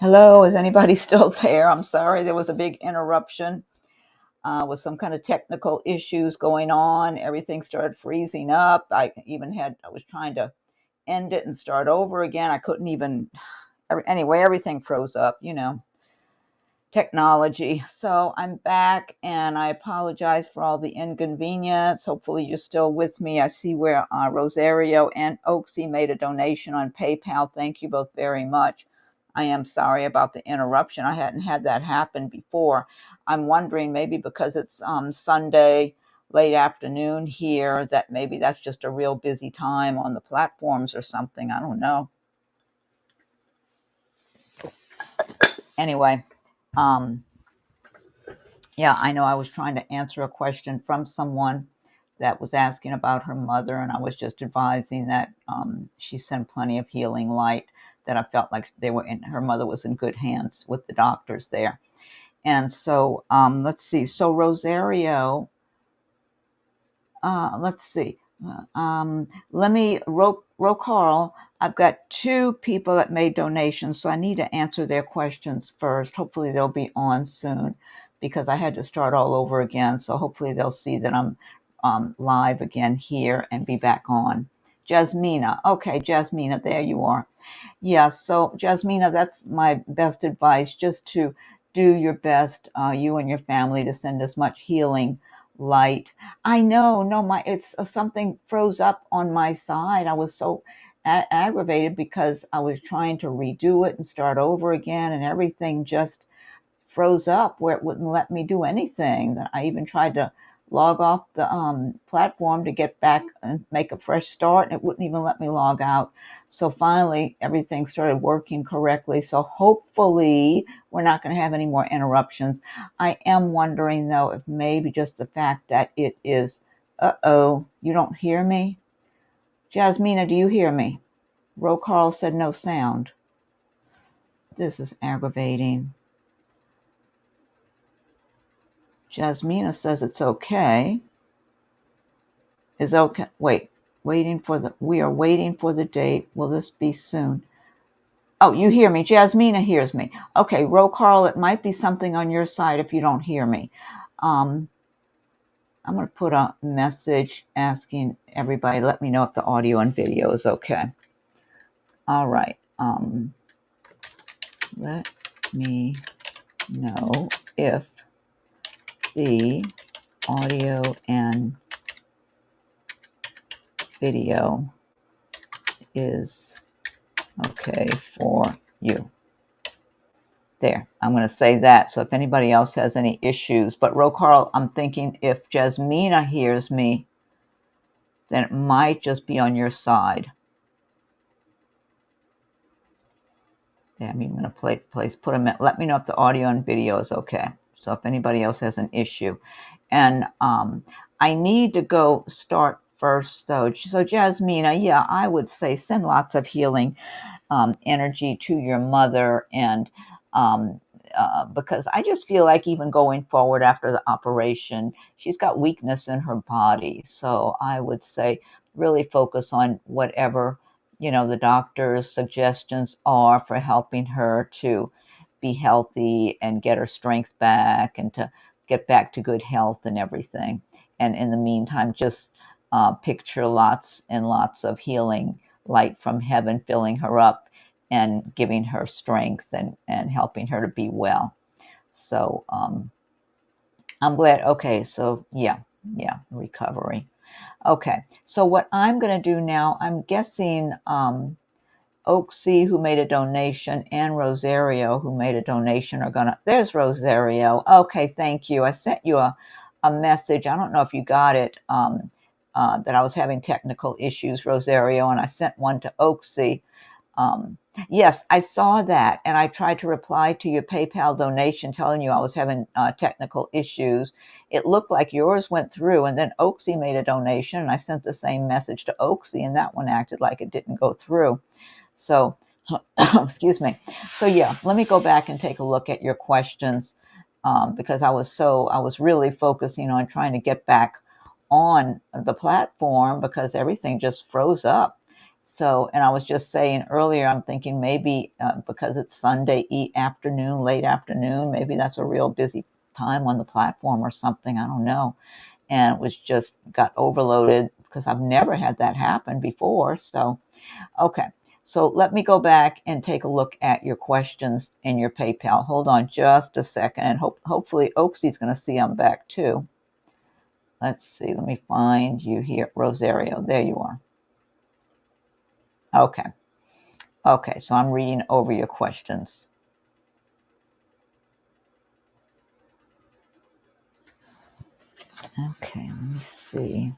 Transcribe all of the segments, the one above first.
Hello, is anybody still there? I'm sorry, there was a big interruption with some kind of technical issues going on. Everything started freezing up. I was trying to end it and start over again. I couldn't even, anyway, everything froze up, technology. So I'm back and I apologize for all the inconvenience. Hopefully you're still with me. I see where Rosario and Oaksy made a donation on PayPal. Thank you both very much. I am sorry about the interruption. I hadn't had that happen before. I'm wondering maybe because it's Sunday late afternoon here that maybe that's just a real busy time on the platforms or something. I don't know. Anyway, yeah, I know I was trying to answer a question from someone that was asking about her mother, and I was just advising that she sent plenty of healing light, that I felt like her mother was in good hands with the doctors there. And so let's see. So Rosario, let's see. Let me, Carl, I've got two people that made donations, so I need to answer their questions first. Hopefully they'll be on soon because I had to start all over again. So hopefully they'll see that I'm live again here and be back on. Jasmina. Okay, Jasmina, there you are. Yeah, so Jasmina, that's my best advice, just to do your best, you and your family, to send as much healing light. I know, no, it's something froze up on my side. I was so aggravated because I was trying to redo it and start over again, and everything just froze up where it wouldn't let me do anything. I even tried to log off the platform to get back and make a fresh start, and it wouldn't even let me log out. So finally, everything started working correctly. So hopefully, we're not going to have any more interruptions. I am wondering, though, if maybe just the fact that it is, you don't hear me? Jasmina, do you hear me? Carl said no sound. This is aggravating. Jasmina says it's okay. Is okay. Wait, we are waiting for the date. Will this be soon? Oh, you hear me. Jasmina hears me. Okay, Carl, it might be something on your side if you don't hear me. I'm going to put a message asking everybody, let me know if the audio and video is okay. All right. Let me know if the audio and video is okay for you. There, I'm going to say that. So if anybody else has any issues, but Carl, I'm thinking if Jasmina hears me, then it might just be on your side. Yeah, I'm even going to put a, let me know if the audio and video is okay. So if anybody else has an issue. And I need to go start first, though. So Jasmina, yeah, I would say send lots of healing energy to your mother, and because I just feel like even going forward after the operation, she's got weakness in her body. So I would say really focus on whatever, the doctor's suggestions are for helping her to be healthy and get her strength back and to get back to good health and everything. And in the meantime, just picture lots and lots of healing light from heaven filling her up and giving her strength and helping her to be well. So I'm glad. Okay, so yeah, recovery. Okay, so what I'm going to do now, I'm guessing Oaksy, who made a donation, and Rosario, who made a donation, are going to... There's Rosario. Okay, thank you. I sent you a message. I don't know if you got it, that I was having technical issues, Rosario, and I sent one to Oaksy. Yes, I saw that, and I tried to reply to your PayPal donation telling you I was having technical issues. It looked like yours went through, and then Oaksy made a donation, and I sent the same message to Oaksy, and that one acted like it didn't go through. So, excuse me. So yeah, let me go back and take a look at your questions, because I was really focusing on trying to get back on the platform because everything just froze up. So, and I was just saying earlier, I'm thinking maybe because it's Sunday afternoon, late afternoon, maybe that's a real busy time on the platform or something. I don't know. And it was just got overloaded because I've never had that happen before. So, okay. So let me go back and take a look at your questions in your PayPal. Hold on just a second, and hopefully Oaksy's going to see I'm back too. Let's see. Let me find you here, Rosario. There you are. Okay. Okay, so I'm reading over your questions. Okay, let me see.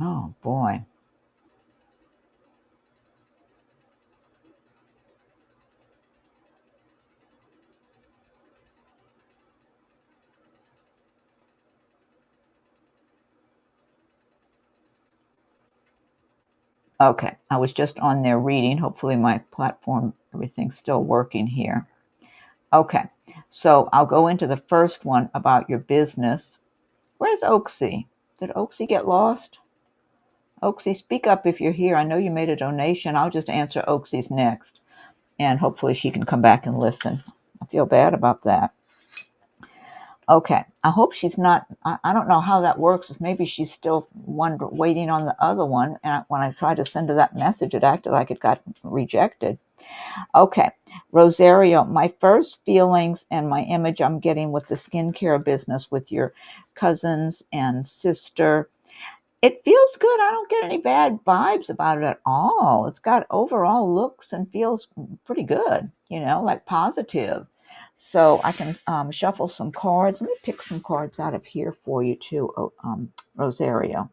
Oh, boy. Okay, I was just on there reading. Hopefully my platform, everything's still working here. Okay, so I'll go into the first one about your business. Where's Oaksy? Did Oaksy get lost? Oaksy, speak up if you're here. I know you made a donation. I'll just answer Oaksy's next, and hopefully she can come back and listen. I feel bad about that. Okay, I hope she's not. I don't know how that works. If maybe she's still waiting on the other one. And when I tried to send her that message, it acted like it got rejected. Okay, Rosario, my first feelings and my image I'm getting with the skincare business with your cousins and sister, it feels good. I don't get any bad vibes about it at all. It's got overall looks and feels pretty good, like positive. So I can shuffle some cards. Let me pick some cards out of here for you too, Rosario.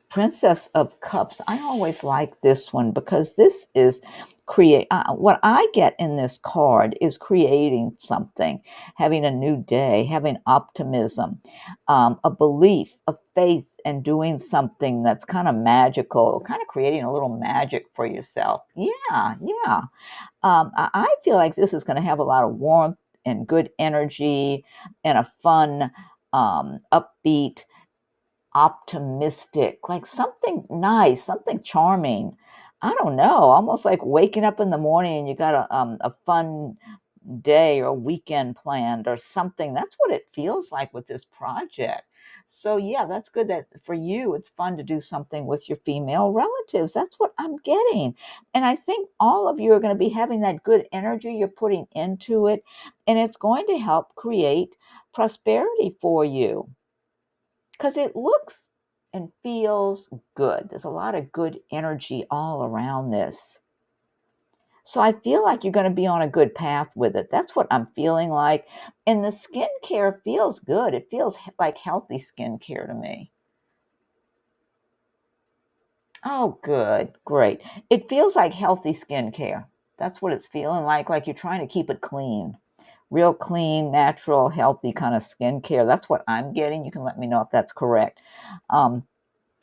Princess of Cups. I always like this one because this is what I get in this card is creating something, having a new day, having optimism, a belief, a faith, and doing something that's kind of magical, kind of creating a little magic for yourself. Yeah, yeah. I feel like this is going to have a lot of warmth and good energy and a fun, upbeat, optimistic, like something nice, something charming. I don't know, almost like waking up in the morning and you got a fun day or weekend planned or something. That's what it feels like with this project. So yeah, that's good that for you it's fun to do something with your female relatives. That's what I'm getting. And I think all of you are going to be having that good energy you're putting into it, and it's going to help create prosperity for you because it looks and feels good. There's a lot of good energy all around this. So I feel like you're going to be on a good path with it. That's what I'm feeling like. And the skincare feels good. It feels like healthy skincare to me. Oh, good. Great. It feels like healthy skincare. That's what it's feeling like you're trying to keep it clean. Real clean, natural, healthy kind of skincare. That's what I'm getting. You can let me know if that's correct.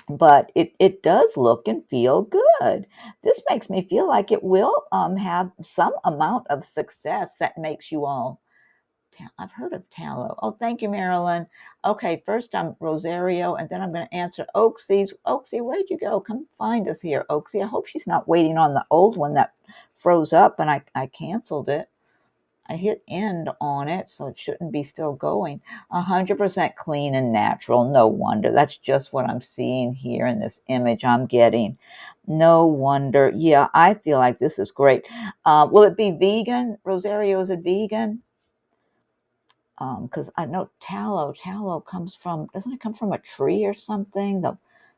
But it does look and feel good. This makes me feel like it will have some amount of success that makes you all. I've heard of tallow. Oh, thank you, Marilyn. Okay, first I'm Rosario, and then I'm going to answer Oaksy. Oaksy, where'd you go? Come find us here, Oaksy. I hope she's not waiting on the old one that froze up and I canceled it. I hit end on it, so it shouldn't be still going. 100% clean and natural. No wonder. That's just what I'm seeing here in this image I'm getting. No wonder. Yeah, I feel like this is great. Will it be vegan? Rosario, is it vegan? Because I know tallow comes from, doesn't it come from a tree or something?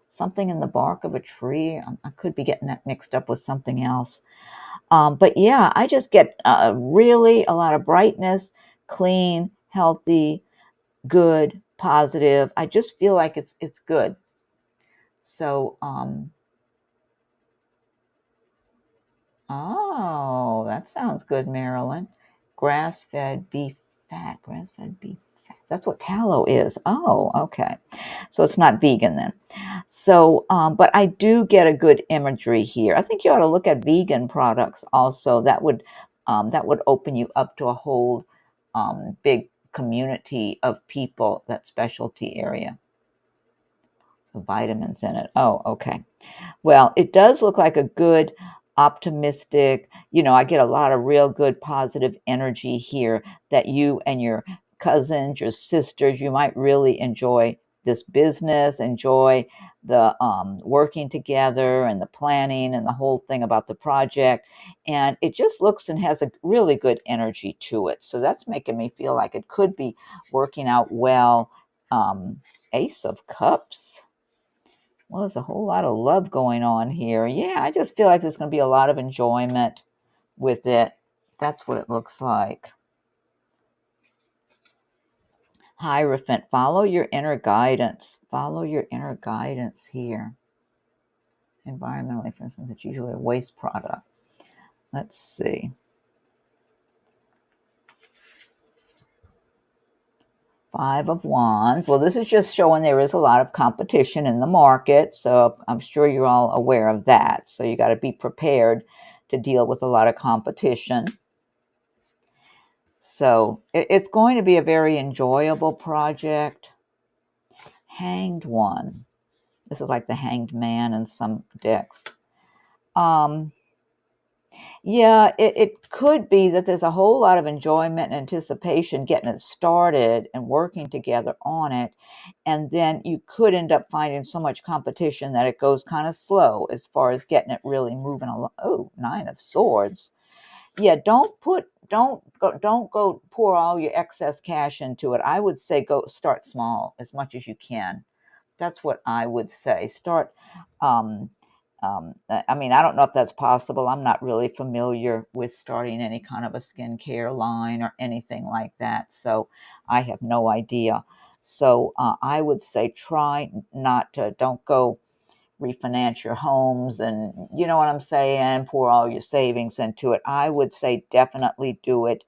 Something in the bark of a tree. I could be getting that mixed up with something else. But yeah, I just get really a lot of brightness, clean, healthy, good, positive. I just feel like it's good. So, oh, that sounds good, Marilyn. Grass-fed beef fat. Grass-fed beef fat. That's what tallow is. Oh, okay. So it's not vegan then. So, but I do get a good imagery here. I think you ought to look at vegan products also. That would open you up to a whole big community of people, that specialty area. So vitamins in it. Oh, okay. Well, it does look like a good, optimistic, I get a lot of real good positive energy here that you and your cousins, your sisters, you might really enjoy this business, enjoy the working together and the planning and the whole thing about the project. And it just looks and has a really good energy to it. So that's making me feel like it could be working out well. Ace of Cups. Well, there's a whole lot of love going on here. Yeah, I just feel like there's going to be a lot of enjoyment with it. That's what it looks like. Hierophant, follow your inner guidance. Follow your inner guidance here. Environmentally, for instance, it's usually a waste product. Let's see. Five of Wands. Well, this is just showing there is a lot of competition in the market. So I'm sure you're all aware of that. So you got to be prepared to deal with a lot of competition. So it's going to be a very enjoyable project. Hanged One. This is like the Hanged Man in some decks. Yeah, it could be that there's a whole lot of enjoyment and anticipation getting it started and working together on it. And then you could end up finding so much competition that it goes kind of slow as far as getting it really moving along. Oh, Nine of Swords. Yeah, don't go pour all your excess cash into it. I would say go start small as much as you can. That's what I would say. Start. Um, I mean, I don't know if that's possible. I'm not really familiar with starting any kind of a skincare line or anything like that, so I have no idea. So I would say try not to. Don't go refinance your homes and you know what I'm saying, pour all your savings into it. I would say definitely do it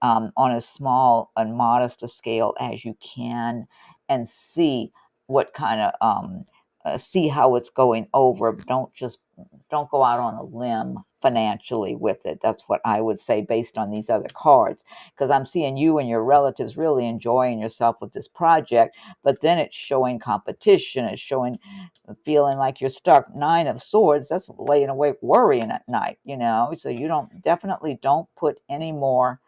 on as small and modest a scale as you can and see what kind of see how it's going over. Don't go out on a limb financially with it. That's what I would say based on these other cards, because I'm seeing you and your relatives really enjoying yourself with this project, but then it's showing competition, it's showing feeling like you're stuck. Nine of Swords, that's laying awake worrying at night, so you definitely don't put any more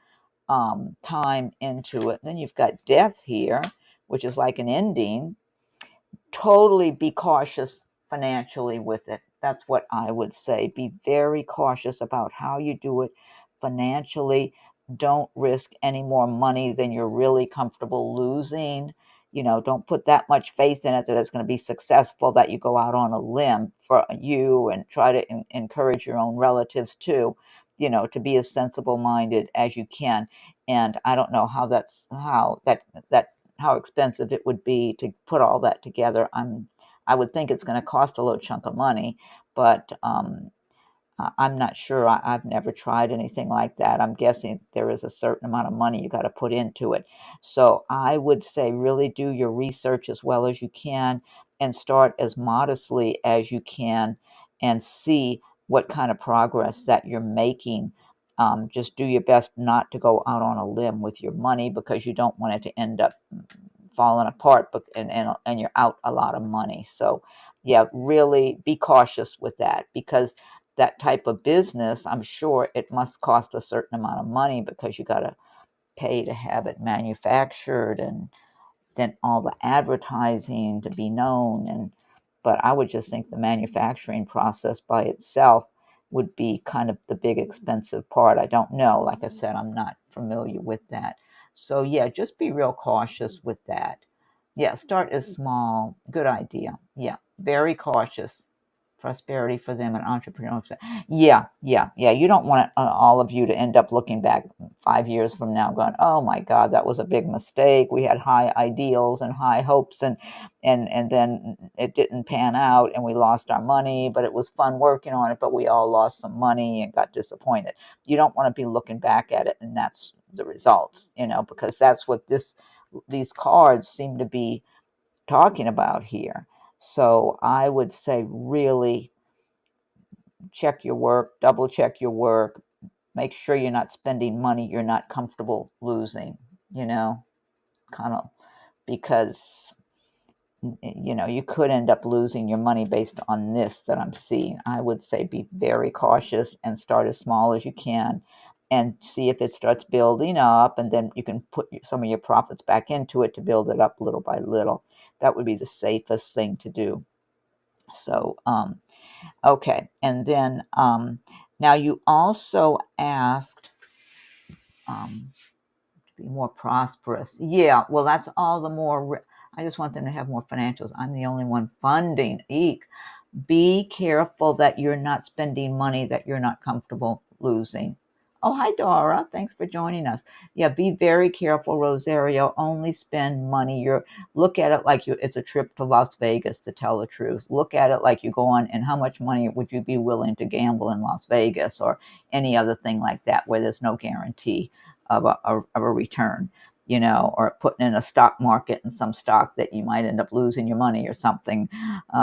time into it. Then you've got Death here, which is like an ending. Totally be cautious financially with it. That's what I would say. Be very cautious about how you do it financially. Don't risk any more money than you're really comfortable losing. Don't put that much faith in it that it's going to be successful, that you go out on a limb for you, and try to encourage your own relatives too, to be as sensible minded as you can. And I don't know how expensive it would be to put all that together. I would think it's going to cost a little chunk of money, but I'm not sure. I've never tried anything like that. I'm guessing there is a certain amount of money you got to put into it. So I would say really do your research as well as you can and start as modestly as you can and see what kind of progress that you're making. Just do your best not to go out on a limb with your money, because you don't want it to end up falling apart, and you're out a lot of money. So yeah, really be cautious with that, because that type of business, I'm sure it must cost a certain amount of money, because you got to pay to have it manufactured, and then all the advertising to be known. But I would just think the manufacturing process by itself would be kind of the big expensive part. I don't know. Like I said, I'm not familiar with that. So yeah, just be real cautious with that. Yeah, start as small. Good idea. Yeah, very cautious prosperity for them and entrepreneurial. Yeah. You don't want all of you to end up looking back 5 years from now going, oh my God, that was a big mistake. We had high ideals and high hopes, and then it didn't pan out and we lost our money, but it was fun working on it, but we all lost some money and got disappointed. You don't want to be looking back at it and that's the results, because that's what these cards seem to be talking about here. So I would say really check your work, double check your work, make sure you're not spending money you're not comfortable losing, kind of, because you could end up losing your money based on this that I'm seeing. I would say be very cautious and start as small as you can and see if it starts building up, and then you can put some of your profits back into it to build it up little by little. That would be the safest thing to do. So, okay. And then now you also asked to be more prosperous. Yeah, well, that's all the more. I just want them to have more financials. I'm the only one funding. Eek. Be careful that you're not spending money that you're not comfortable losing. Oh, hi, Dora. Thanks for joining us. Yeah, be very careful, Rosario. Only spend money. Look at it like it's a trip to Las Vegas, to tell the truth. Look at it like you go on, and how much money would you be willing to gamble in Las Vegas or any other thing like that where there's no guarantee of a return, or putting in a stock market in some stock that you might end up losing your money or something,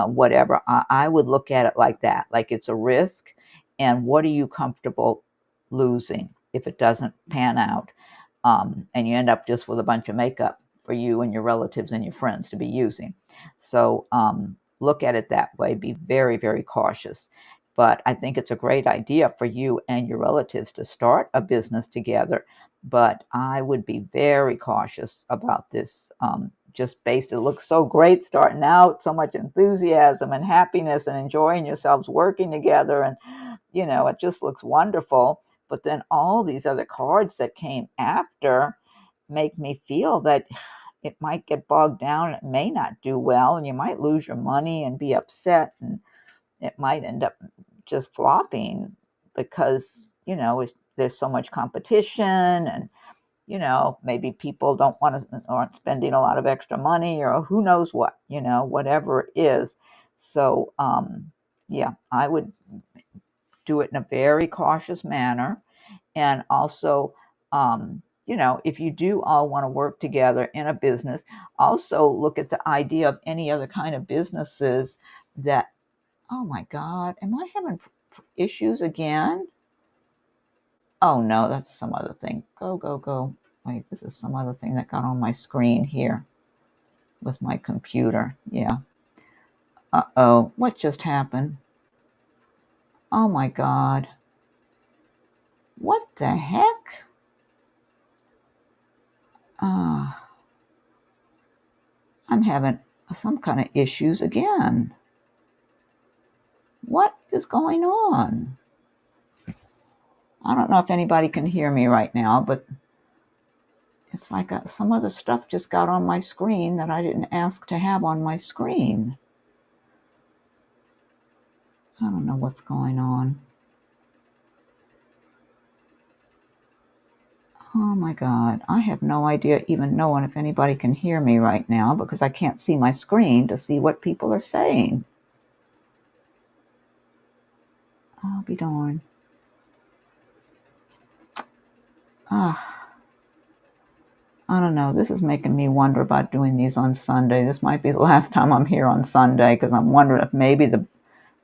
whatever. I would look at it like that, like it's a risk. And what are you comfortable losing if it doesn't pan out, and you end up just with a bunch of makeup for you and your relatives and your friends to be using? So look at it that way. Be very, very cautious. But I think it's a great idea for you and your relatives to start a business together. But I would be very cautious about this. Just based, it looks so great starting out, so much enthusiasm and happiness and enjoying yourselves working together. And, it just looks wonderful. But then all these other cards that came after make me feel that it might get bogged down. It may not do well, and you might lose your money and be upset, and it might end up just flopping because, there's so much competition, and, maybe people aren't spending a lot of extra money, or who knows what, whatever it is. So, yeah, I would do it in a very cautious manner. And also, if you do all want to work together in a business, also look at the idea of any other kind of businesses that, oh my God, am I having issues again? Oh no, that's some other thing. Go. Wait, this is some other thing that got on my screen here with my computer. Yeah. Uh-oh, what just happened? Oh my God. What the heck? I'm having some kind of issues again. What is going on? I don't know if anybody can hear me right now, but it's like some other stuff just got on my screen that I didn't ask to have on my screen. I don't know what's going on. Oh my God, I have no idea even knowing if anybody can hear me right now, because I can't see my screen to see what people are saying. I'll be darned. I don't know. This is making me wonder about doing these on Sunday. This might be the last time I'm here on Sunday, because I'm wondering if maybe the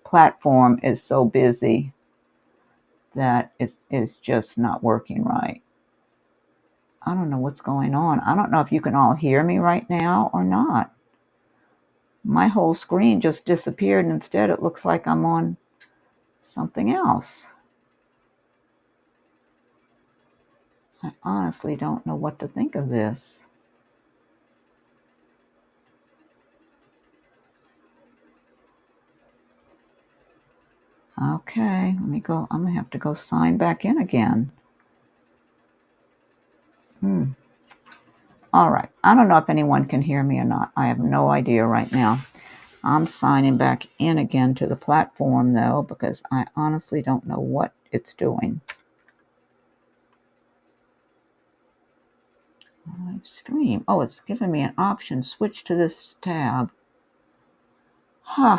platform is so busy that it's just not working right. I don't know what's going on. I don't know if you can all hear me right now or not. My whole screen just disappeared, and instead it looks like I'm on something else. I honestly don't know what to think of this. Okay, let me go. I'm going to have to go sign back in again. All right. I don't know if anyone can hear me or not. I have no idea right now. I'm signing back in again to the platform, though, because I honestly don't know what it's doing. Live stream. Oh, it's giving me an option. Switch to this tab. Huh.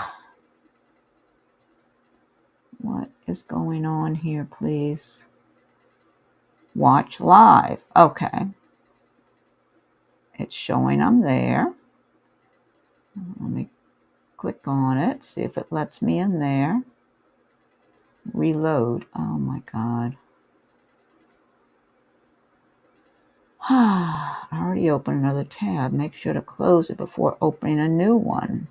What is going on here, please? Watch live. Okay. It's showing I'm there. Let me click on it, see if it lets me in there. Reload. Oh my God. I already opened another tab. Make sure to close it before opening a new one.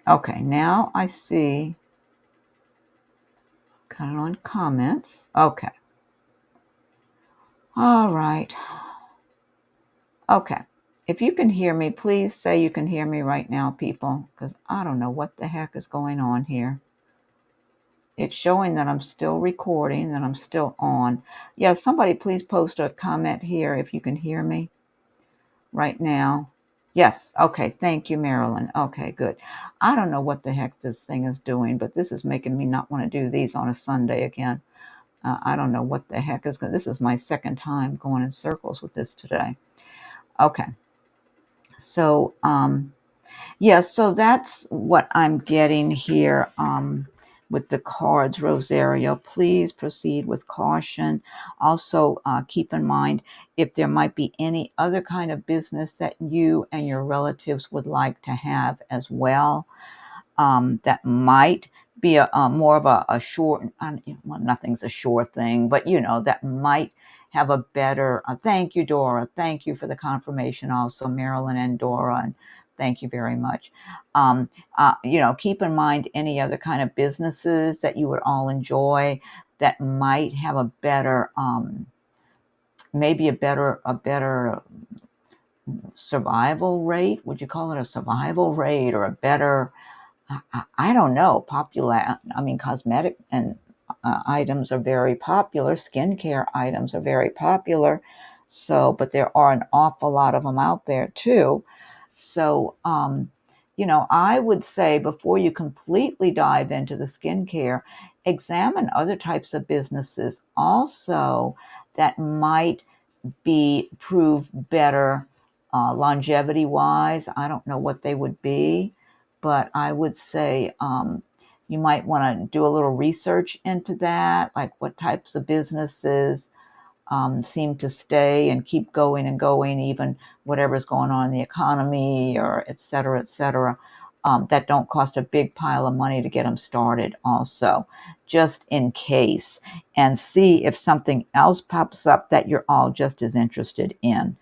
Okay, now I see. Cut it on comments. Okay. All right. Okay. If you can hear me, please say you can hear me right now, people, because I don't know what the heck is going on here. It's showing that I'm still recording, that I'm still on. Yeah, somebody please post a comment here if you can hear me right now. Yes. Okay. Thank you, Marilyn. Okay, good. I don't know what the heck this thing is doing, but this is making me not want to do these on a Sunday again. I don't know what the heck is going. This is my second time going in circles with this today. Okay. So, yeah, so that's what I'm getting here with the cards, Rosario. Please proceed with caution. Also, keep in mind if there might be any other kind of business that you and your relatives would like to have as well. That might be a more of a sure, well, nothing's a sure thing, but that might have a better, thank you, Dora. Thank you for the confirmation also, Marilyn and Dora, and thank you very much. Keep in mind any other kind of businesses that you would all enjoy that might have a better, maybe a better survival rate. Would you call it a survival rate or a better, I don't know, cosmetic and items are very popular. Skincare items are very popular. So, but there are an awful lot of them out there too. So, I would say before you completely dive into the skincare, examine other types of businesses also that might prove better longevity wise. I don't know what they would be, but I would say you might want to do a little research into that, like what types of businesses seem to stay and keep going and going, even whatever's going on in the economy or et cetera, that don't cost a big pile of money to get them started also, just in case, and see if something else pops up that you're all just as interested in.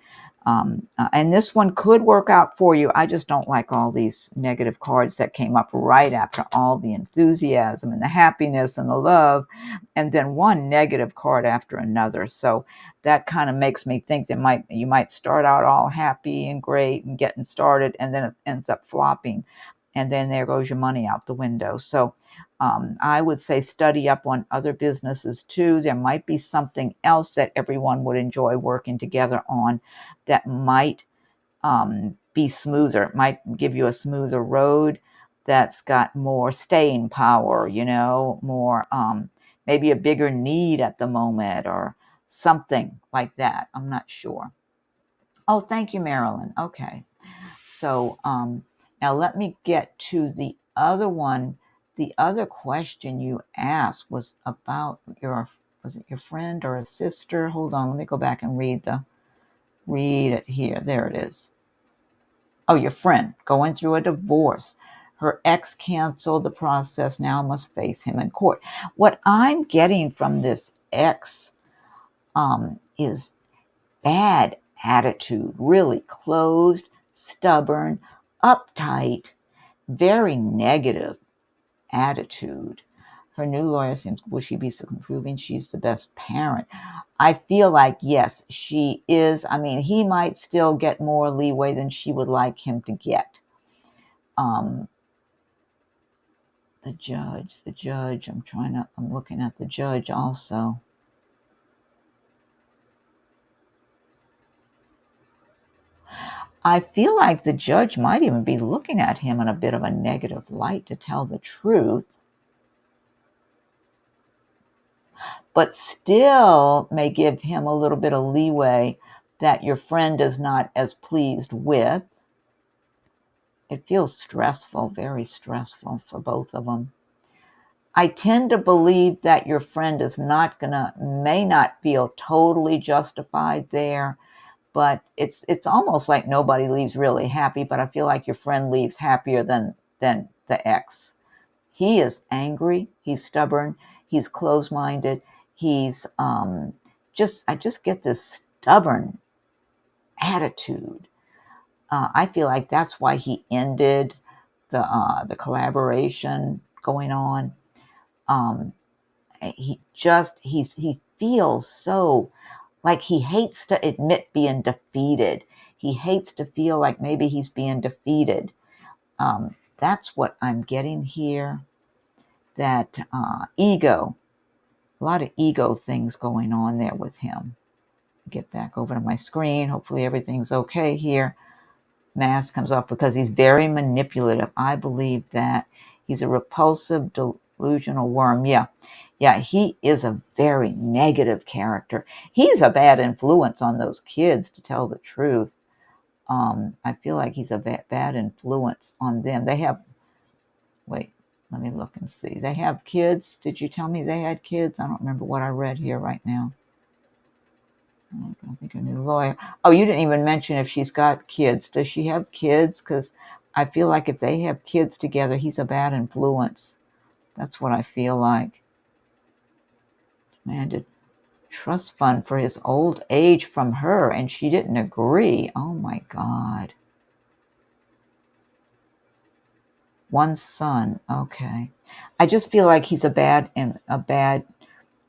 And this one could work out for you. I just don't like all these negative cards that came up right after all the enthusiasm and the happiness and the love, and then one negative card after another. So that kind of makes me think that you might start out all happy and great and getting started, and then it ends up flopping, and then there goes your money out the window. So I would say study up on other businesses too. There might be something else that everyone would enjoy working together on that might be smoother. It might give you a smoother road that's got more staying power, more, maybe a bigger need at the moment or something like that. I'm not sure. Oh, thank you, Marilyn. Okay. So now let me get to the other one. The other question you asked was about was it your friend or a sister? Hold on, let me go back and read it here. There it is. Oh, your friend going through a divorce. Her ex canceled the process, now must face him in court. What I'm getting from this ex is bad attitude, really closed, stubborn, uptight, very negative attitude. Her new lawyer seems, will she be proving she's the best parent? I feel like, yes, she is. I mean, he might still get more leeway than she would like him to get. The judge, I'm looking at the judge also. I feel like the judge might even be looking at him in a bit of a negative light, to tell the truth, but still may give him a little bit of leeway that your friend is not as pleased with. It feels stressful, very stressful for both of them. I tend to believe that your friend is may not feel totally justified there, but it's almost like nobody leaves really happy, but I feel like your friend leaves happier than the ex. He is angry, he's stubborn, he's closed-minded, he's I just get this stubborn attitude. I feel like that's why he ended the collaboration going on. He feels so like he hates to admit being defeated. He hates to feel like maybe he's being defeated. That's what I'm getting here. That ego, a lot of ego things going on there with him. Get back over to my screen. Hopefully everything's okay here. Mask comes off because he's very manipulative. I believe that he's a repulsive, delusional worm. Yeah, he is a very negative character. He's a bad influence on those kids, to tell the truth. I feel like he's a bad influence on them. Wait, let me look and see. They have kids. Did you tell me they had kids? I don't remember what I read here right now. I think a new lawyer. Oh, you didn't even mention if she's got kids. Does she have kids? Because I feel like if they have kids together, he's a bad influence. That's what I feel like. Demanded trust fund for his old age from her, and she didn't agree. Oh my God. One son. Okay. I just feel like he's a bad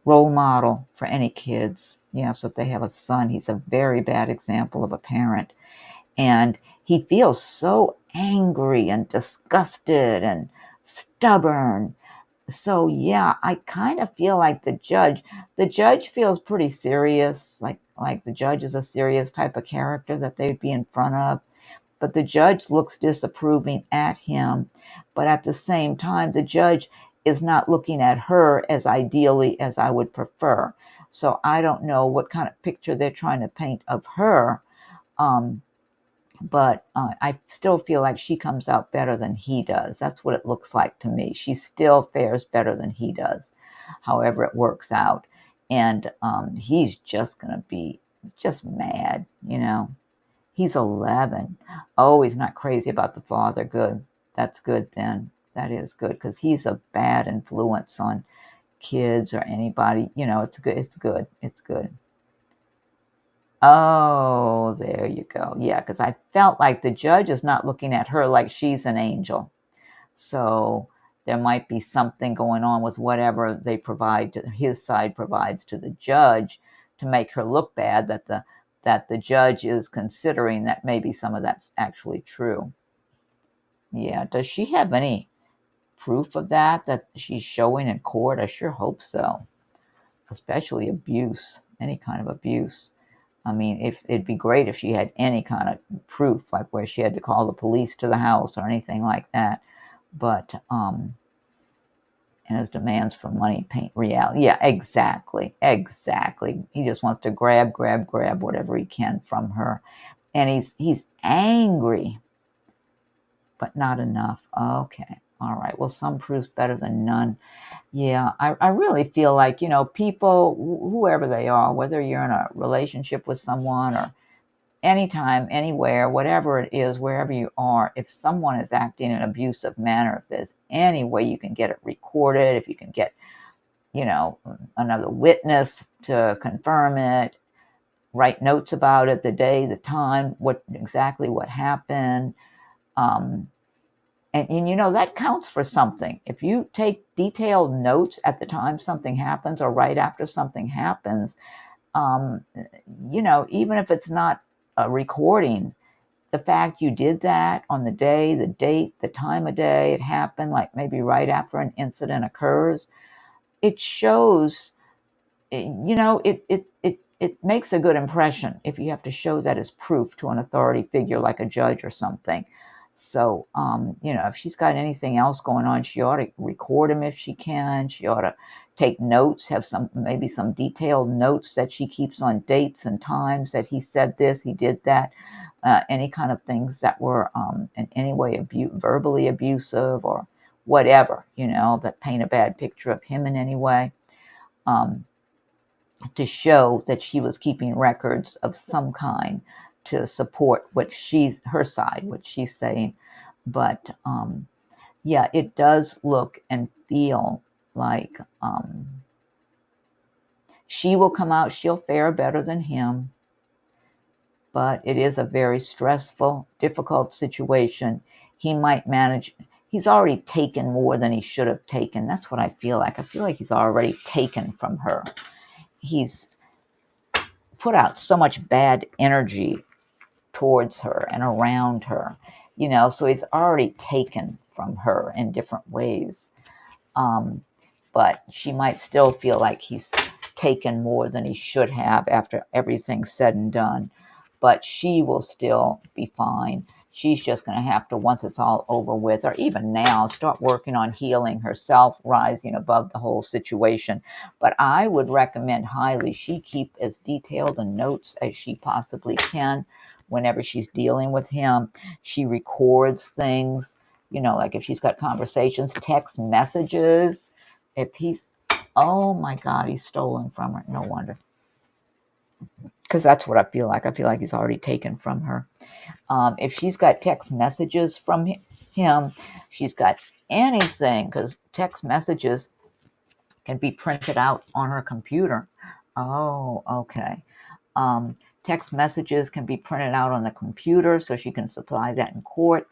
role model for any kids. Yeah, so if they have a son, he's a very bad example of a parent. And he feels so angry and disgusted and stubborn. So yeah, I kind of feel like the judge feels pretty serious, like the judge is a serious type of character that they'd be in front of. But the judge looks disapproving at him. But at the same time, the judge is not looking at her as ideally as I would prefer. So I don't know what kind of picture they're trying to paint of her. But I still feel like she comes out better than he does. That's what it looks like to me. She still fares better than he does, however it works out. And he's just going to be just mad, you know. He's 11. Oh, he's not crazy about the father. Good. That's good then. That is good, because he's a bad influence on kids or anybody. You know, it's good. It's good. It's good. Oh, there you go. Yeah, because I felt like the judge is not looking at her like she's an angel. So there might be something going on with whatever they provide to his side provides to the judge to make her look bad, that the judge is considering that maybe some of that's actually true. Yeah. Does she have any proof of that she's showing in court? I sure hope so. Especially abuse, any kind of abuse. I mean, it'd be great if she had any kind of proof, like where she had to call the police to the house or anything like that. But and his demands for money paint reality. Yeah, exactly. He just wants to grab whatever he can from her, and he's angry, but not enough. Okay, all right. Well, some proof's better than none. Yeah, I really feel like, you know, people, whoever they are, whether you're in a relationship with someone or anytime, anywhere, whatever it is, wherever you are, if someone is acting in an abusive manner, if there's any way you can get it recorded, if you can get, you know, another witness to confirm it, write notes about it, the day, the time, exactly what happened, And you know, that counts for something. If you take detailed notes at the time something happens or right after something happens, um, you know, even if it's not a recording, the fact you did that on the day, the date, the time of day it happened, like maybe right after an incident occurs, it shows, you know, it makes a good impression if you have to show that as proof to an authority figure like a judge or something. So, you know, if she's got anything else going on, she ought to record them if she can. She ought to take notes, have some, maybe some detailed notes that she keeps on dates and times that he said this, he did that, any kind of things that were in any way verbally abusive or whatever, you know, that paint a bad picture of him in any way. Um, to show that she was keeping records of some kind to support what she's her side, what she's saying. But yeah, it does look and feel like she will come out, she'll fare better than him, but it is a very stressful, difficult situation. He might manage. He's already taken more than he should have taken. That's what I feel like. I feel like he's already taken from her. He's put out so much bad energy towards her and around her, you know, so he's already taken from her in different ways. But she might still feel like he's taken more than he should have after everything's said and done. But she will still be fine. She's just going to have to, once it's all over with, or even now, start working on healing herself, rising above the whole situation. But I would recommend highly she keep as detailed a notes as she possibly can whenever she's dealing with him. She records things, you know, like if she's got conversations, text messages. If he's, oh my God, he's stolen from her. No wonder. Because that's what I feel like. I feel like he's already taken from her. If she's got text messages from him, she's got anything, because text messages can be printed out on her computer. Oh, okay. Text messages can be printed out on the computer so she can supply that in court.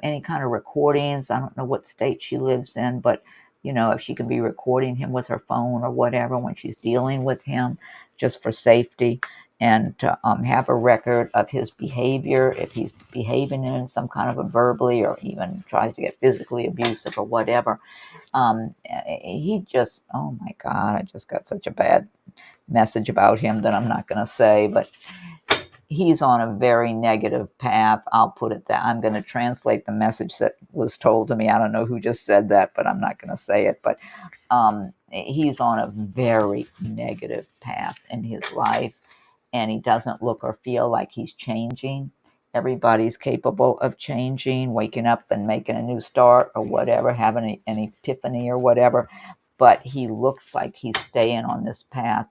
Any kind of recordings. I don't know what state she lives in, but you know, if she can be recording him with her phone or whatever when she's dealing with him, just for safety, and to have a record of his behavior, if he's behaving in some kind of a verbally or even tries to get physically abusive or whatever. He just, oh my God, I just got such a bad message about him that I'm not going to say, but he's on a very negative path. I'll put it that. I'm going to translate the message that was told to me. I don't know who just said that, but I'm not going to say it. But he's on a very negative path in his life, and he doesn't look or feel like he's changing. Everybody's capable of changing, waking up and making a new start or whatever, having an epiphany or whatever. But he looks like he's staying on this path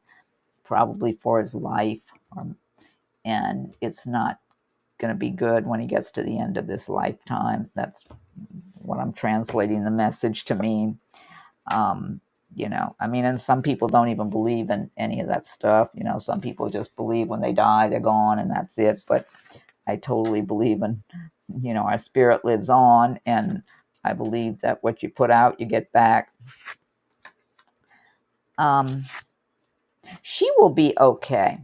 probably for his life, and it's not going to be good when he gets to the end of this lifetime. That's what I'm translating the message to mean. You know, I mean, and some people don't even believe in any of that stuff. You know, some people just believe when they die, they're gone and that's it. But I totally believe in, you know, our spirit lives on, and I believe that what you put out, you get back. She will be okay.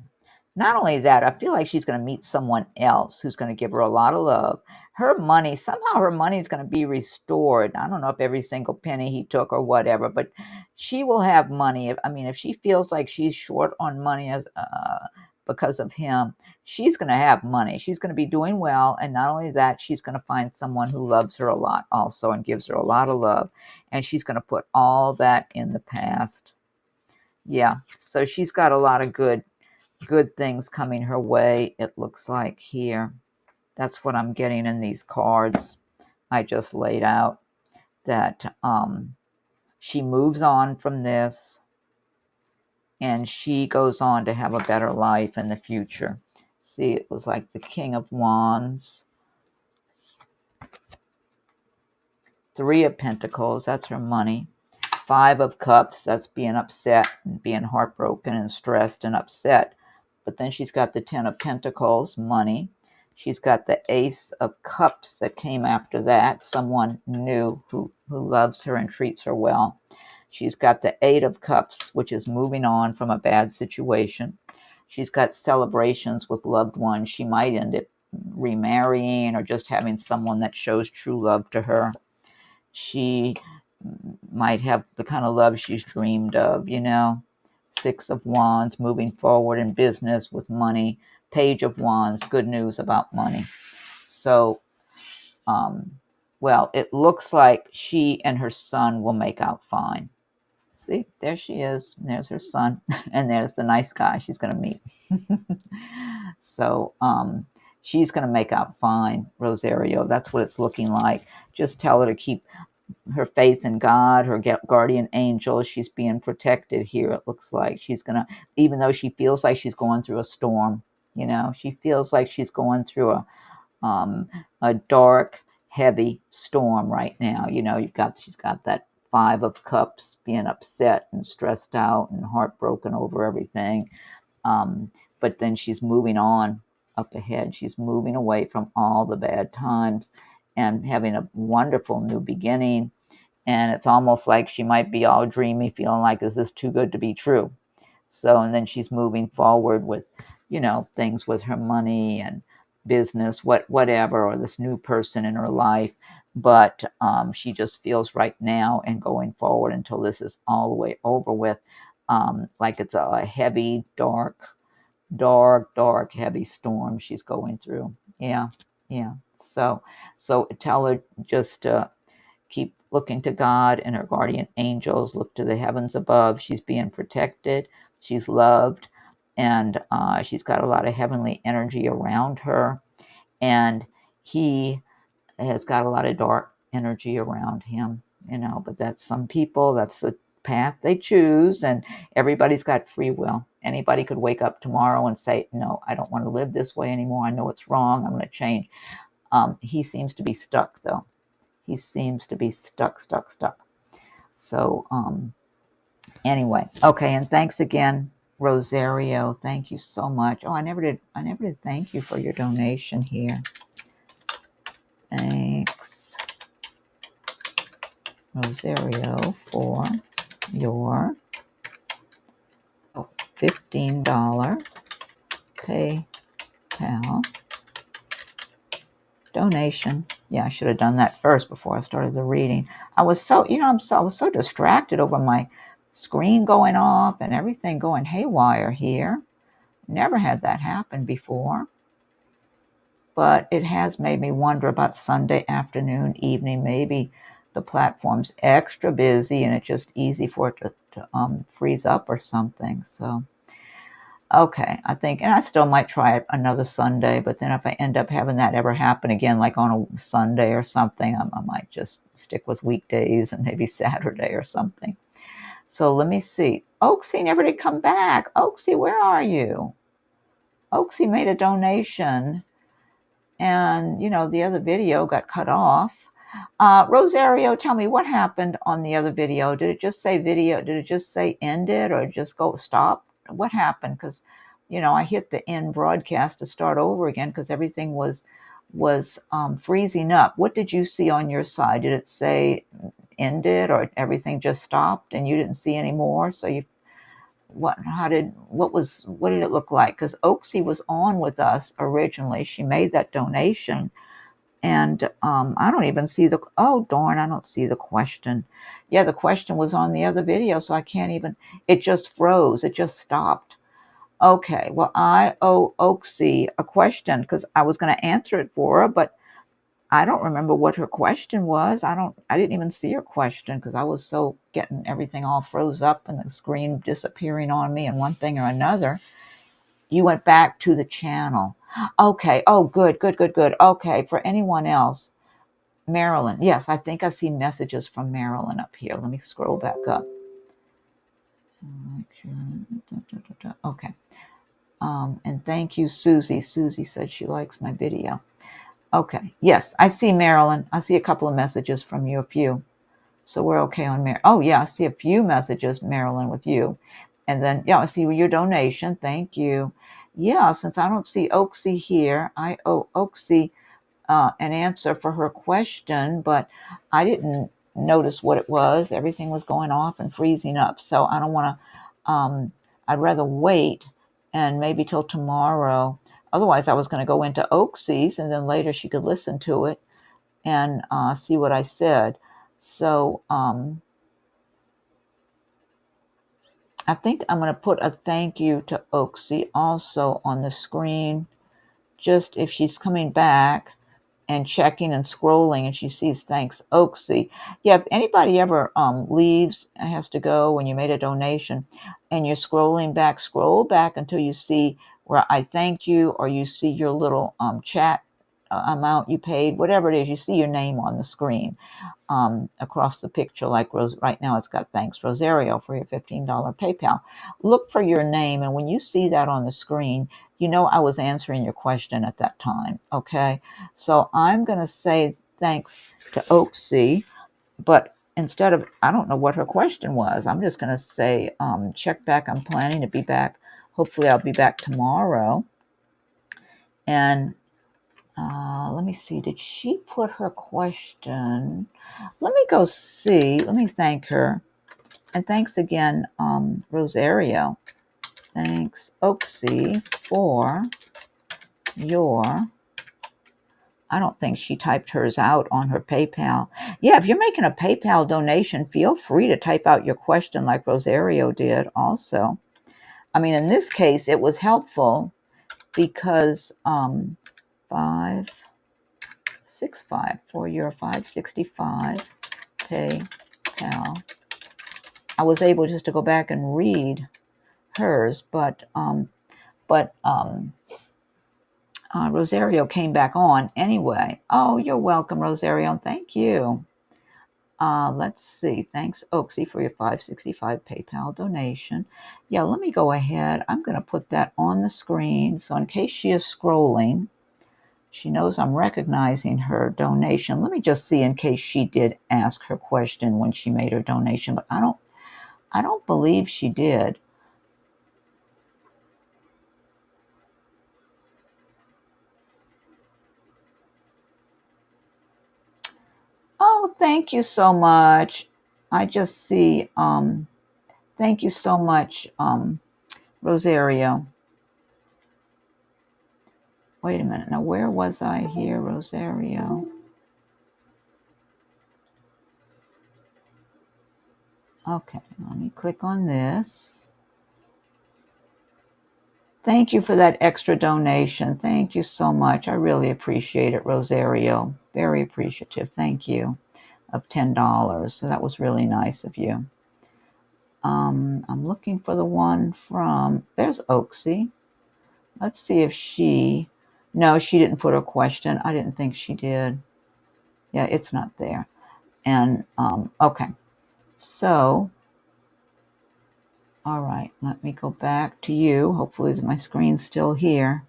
Not only that, I feel like she's going to meet someone else who's going to give her a lot of love. Her money, somehow her money is going to be restored. I don't know if every single penny he took or whatever, but she will have money. I mean, if she feels like she's short on money because of him, she's going to have money. She's going to be doing well. And not only that, she's going to find someone who loves her a lot also and gives her a lot of love. And she's going to put all that in the past. Yeah, so she's got a lot of good things coming her way, it looks like here. That's what I'm getting in these cards I just laid out, that she moves on from this and she goes on to have a better life in the future. See, it was like the King of Wands, Three of Pentacles, that's her money. Five of Cups, that's being upset and being heartbroken and stressed and upset. But then she's got the Ten of Pentacles, money. She's got the Ace of Cups that came after that. Someone new who loves her and treats her well. She's got the Eight of Cups, which is moving on from a bad situation. She's got celebrations with loved ones. She might end up remarrying or just having someone that shows true love to her. She might have the kind of love she's dreamed of, you know. Six of Wands, moving forward in business with money. Page of Wands, good news about money. So, well, it looks like she and her son will make out fine. See, there she is. There's her son, and there's the nice guy she's going to meet. So, she's going to make out fine, Rosario. That's what it's looking like. Just tell her to keep her faith in God, her guardian angel. She's being protected here. It looks like she's going to, even though she feels like she's going through a storm, you know, she feels like she's going through a dark, heavy storm right now. You know, she's got that Five of Cups, being upset and stressed out and heartbroken over everything. But then she's moving on up ahead. She's moving away from all the bad times and having a wonderful new beginning. And it's almost like she might be all dreamy, feeling like, is this too good to be true? So, and then she's moving forward with, you know, things with her money and business, whatever, or this new person in her life. But she just feels right now and going forward until this is all the way over with, like it's a heavy, dark, heavy storm she's going through. Yeah. So tell her just keep looking to God and her guardian angels. Look to the heavens above. She's being protected. She's loved. And she's got a lot of heavenly energy around her. And he has got a lot of dark energy around him, you know. But that's some people, that's the path they choose. And everybody's got free will. Anybody could wake up tomorrow and say, no, I don't want to live this way anymore. I know it's wrong. I'm going to change. He seems to be stuck, though. He seems to be stuck. So, anyway, okay, and thanks again, Rosario. Thank you so much. Oh, I never did thank you for your donation here. Thanks, Rosario, for your $15 PayPal donation. Yeah, I should have done that first before I started the reading. I was so, you know, I was so distracted over my screen going off and everything going haywire here. Never had that happen before. But it has made me wonder about Sunday afternoon, evening. Maybe the platform's extra busy and it's just easy for it to freeze up or something. So, okay, I think, and I still might try it another Sunday, but then if I end up having that ever happen again, like on a Sunday or something, I might just stick with weekdays and maybe Saturday or something. So let me see. Oaksy never did come back. Oaksy, where are you? Oaksy made a donation, and, you know, the other video got cut off. Rosario, tell me what happened on the other video. Did it just say video? Did it just say ended or just go stop? What happened? Because, you know, I hit the end broadcast to start over again because everything was freezing up. What did you see on your side? Did it say ended or everything just stopped and you didn't see any more? So you, what did it look like? Because Oaksy was on with us originally. She made that donation. And I don't even see oh, darn, I don't see the question. Yeah, the question was on the other video, so I can't even, it just froze. It just stopped. Okay, well, I owe Oaksy a question because I was going to answer it for her, but I don't remember what her question was. I didn't even see her question because I was so getting everything all froze up and the screen disappearing on me and one thing or another. You went back to the channel. Okay. Oh, good. Okay. For anyone else, Marilyn. Yes, I think I see messages from Marilyn up here. Let me scroll back up. Okay. And thank you, Susie. Susie said she likes my video. Okay. Yes, I see Marilyn. I see a couple of messages from you, a few. So we're okay on Marilyn. Oh, yeah, I see a few messages, Marilyn, with you. And then, yeah, I see your donation. Thank you. yeah, since I don't see Oaksy here, I owe Oaksy an answer for her question, but I didn't notice what it was. Everything was going off and freezing up. So I don't want to, I'd rather wait and maybe till tomorrow. Otherwise, I was going to go into Oaksy's and then later she could listen to it and see what I said. So I think I'm going to put a thank you to Oaksy also on the screen, just if she's coming back and checking and scrolling and she sees thanks Oaksy. Yeah, if anybody ever leaves, has to go when you made a donation and you're scrolling back, scroll back until you see where I thanked you, or you see your little chat amount you paid, whatever it is, you see your name on the screen across the picture. Like right now it's got thanks Rosario for your $15 PayPal. Look for your name, and when you see that on the screen, you know I was answering your question at that time. Okay, so I'm going to say thanks to Oaksy, but instead of, I don't know what her question was, I'm just going to say check back. I'm planning to be back. Hopefully I'll be back tomorrow. And let me see, did she put her question? Let me go see. Let me thank her. And thanks again, Rosario. Thanks, Oaksy, for your, I don't think she typed hers out on her PayPal. Yeah, if you're making a PayPal donation, feel free to type out your question like Rosario did also. I mean, in this case, it was helpful because 565 for your 565 PayPal. I was able just to go back and read hers, but Rosario came back on anyway. Oh, you're welcome, Rosario. Thank you. Let's see. Thanks, Oaksy, for your 565 PayPal donation. Yeah, let me go ahead. I'm going to put that on the screen. So in case she is scrolling, she knows I'm recognizing her donation. Let me just see in case she did ask her question when she made her donation, but I don't believe she did. Oh, thank you so much. I just see, thank you so much, Rosario. Wait a minute. Now, where was I here, Rosario? Okay, let me click on this. Thank you for that extra donation. Thank you so much. I really appreciate it, Rosario. Very appreciative. Thank you. Of $10. So that was really nice of you. I'm looking for the one from, there's Oaksy. Let's see if she, no, she didn't put a question. I didn't think she did. Yeah, it's not there. And, okay. So, all right, let me go back to you. Hopefully my screen's still here.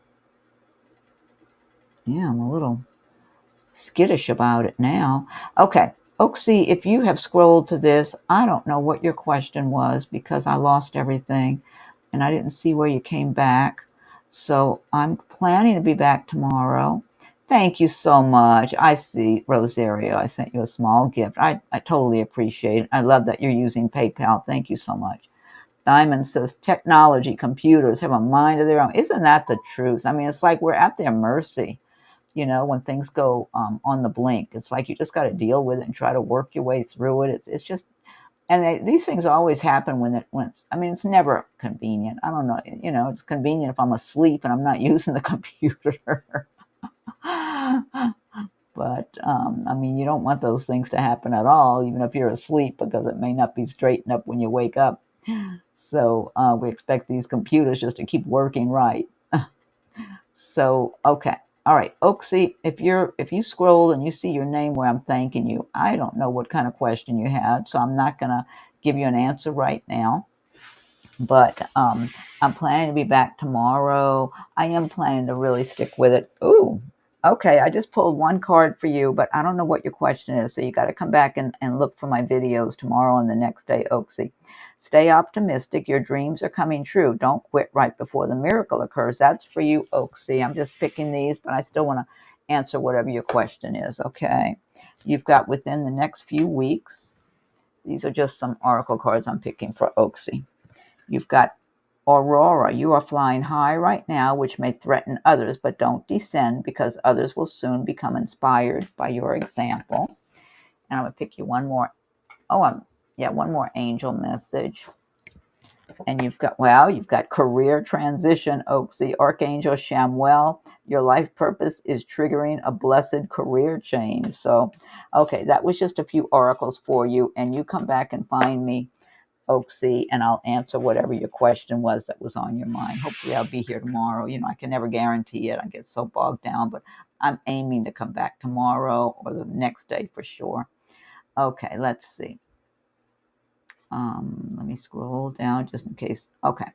Yeah, I'm a little skittish about it now. Okay, Oaksy, if you have scrolled to this, I don't know what your question was because I lost everything and I didn't see where you came back. So I'm planning to be back tomorrow. Thank you so much. I see, Rosario, I sent you a small gift. I totally appreciate it. I love that you're using PayPal. Thank you so much. Diamond says, technology, computers have a mind of their own. Isn't that the truth? I mean, it's like we're at their mercy. You know, when things go on the blink, it's like you just got to deal with it and try to work your way through it. It's just, and these things always happen when it's, I mean, it's never convenient. I don't know, you know, it's convenient if I'm asleep and I'm not using the computer. But, I mean, you don't want those things to happen at all, even if you're asleep, because it may not be straightened up when you wake up. So we expect these computers just to keep working right. So, okay. All right, Oaksy, if you scroll and you see your name where I'm thanking you, I don't know what kind of question you had, so I'm not going to give you an answer right now. But I'm planning to be back tomorrow. I am planning to really stick with it. Ooh, okay, I just pulled one card for you, but I don't know what your question is, so you got to come back and look for my videos tomorrow and the next day, Oaksy. Stay optimistic. Your dreams are coming true. Don't quit right before the miracle occurs. That's for you, Oaksy. I'm just picking these, but I still want to answer whatever your question is, okay? You've got within the next few weeks. These are just some oracle cards I'm picking for Oaksy. You've got Aurora. You are flying high right now, which may threaten others, but don't descend because others will soon become inspired by your example. And I'm going to pick you one more. One more angel message. And you've got career transition, Oaksy. Archangel Shamuel, your life purpose is triggering a blessed career change. So, okay, that was just a few oracles for you. And you come back and find me, Oaksy, and I'll answer whatever your question was that was on your mind. Hopefully I'll be here tomorrow. You know, I can never guarantee it. I get so bogged down, but I'm aiming to come back tomorrow or the next day for sure. Okay, let's see. Let me scroll down just in case. Okay.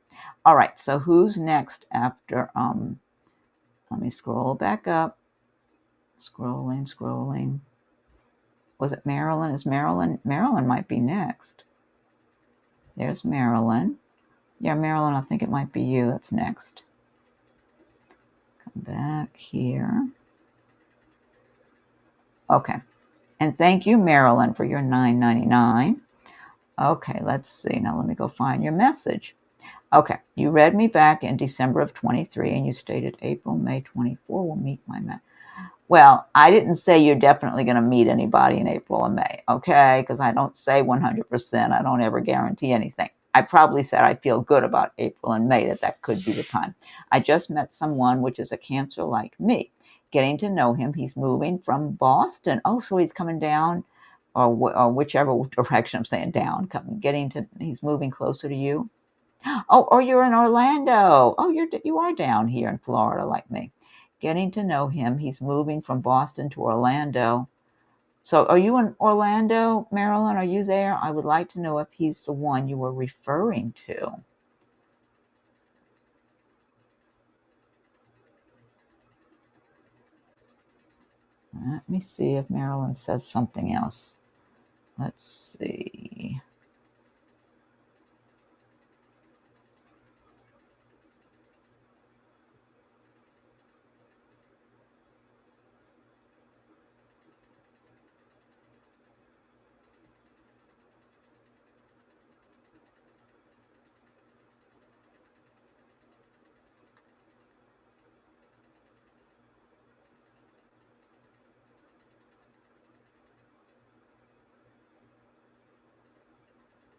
All right. So who's next after, let me scroll back up. Scrolling. Was it Marilyn? Marilyn might be next. There's Marilyn. Yeah, Marilyn, I think it might be you that's next. Come back here. Okay. And thank you, Marilyn, for your $9.99. Okay, let's see. Now let me go find your message. Okay, you read me back in December of 23, and you stated April, May 24 will meet my man. Well, I didn't say you're definitely going to meet anybody in April or May, okay? Because I don't say 100%. I don't ever guarantee anything. I probably said I feel good about April and May, that could be the time. I just met someone, which is a Cancer like me. Getting to know him, he's moving from Boston. Oh, so he's coming down, or whichever direction I'm saying down. He's moving closer to you. Oh, or you're in Orlando. Oh, you are down here in Florida like me. Getting to know him, he's moving from Boston to Orlando. So are you in Orlando, Marilyn? Are you there? I would like to know if he's the one you were referring to. Let me see if Marilyn says something else. Let's see.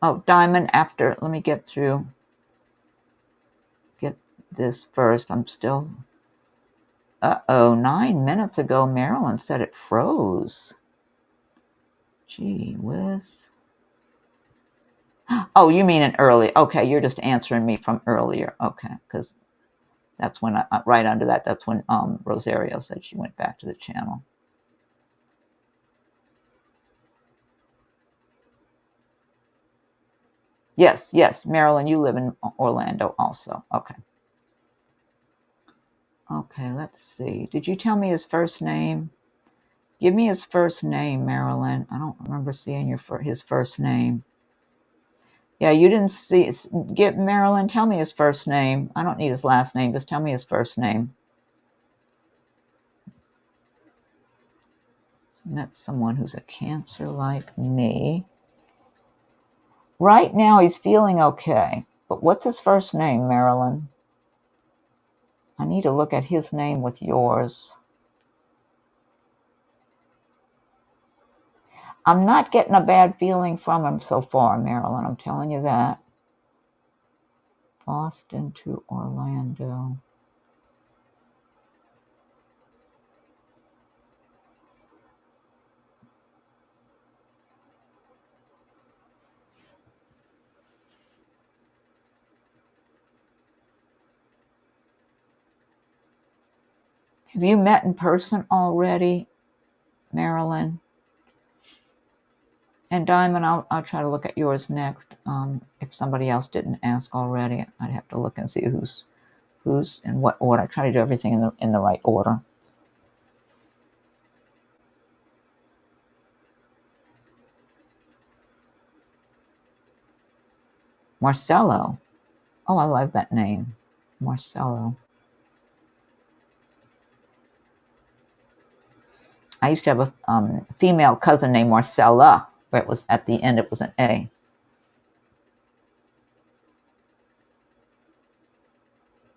Oh, Diamond, let me get this first. I'm still, 9 minutes ago, Marilyn said it froze. Gee whiz. Oh, you mean an early, okay, you're just answering me from earlier. Okay, because that's when, right under that, that's when Rosario said she went back to the channel. Yes, Marilyn, you live in Orlando also. Okay. Okay, let's see. Did you tell me his first name? Give me his first name, Marilyn. I don't remember seeing his first name. Yeah, you didn't see it. Get Marilyn, tell me his first name. I don't need his last name. Just tell me his first name. Met someone who's a Cancer like me. Right now, he's feeling okay. But what's his first name, Marilyn? I need to look at his name with yours. I'm not getting a bad feeling from him so far, Marilyn. I'm telling you that. Boston to Orlando. Have you met in person already, Marilyn? And Diamond, I'll try to look at yours next. If somebody else didn't ask already, I'd have to look and see who's in what order. I try to do everything in the right order. Marcello. Oh, I love that name. Marcello. I used to have a female cousin named Marcella, where it was at the end, it was an A.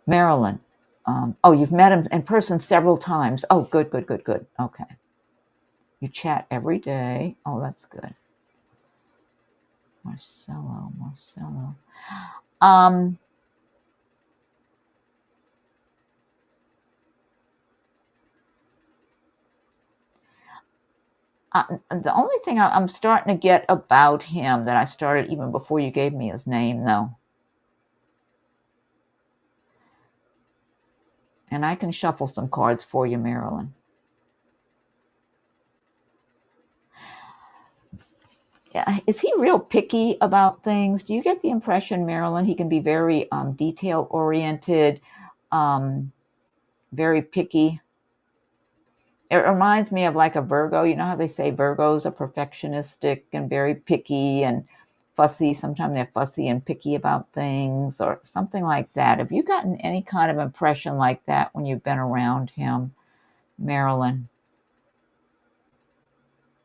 Marilyn. Oh, you've met him in person several times. Oh, good, good, good, good. Okay. You chat every day. Oh, that's good. Marcello. The only thing I'm starting to get about him that I started even before you gave me his name, though, and I can shuffle some cards for you, Marilyn. Yeah, is he real picky about things? Do you get the impression, Marilyn, he can be very detail-oriented, very picky? It reminds me of like a Virgo. You know how they say Virgos are perfectionistic and very picky and fussy. Sometimes they're fussy and picky about things or something like that. Have you gotten any kind of impression like that when you've been around him, Marilyn?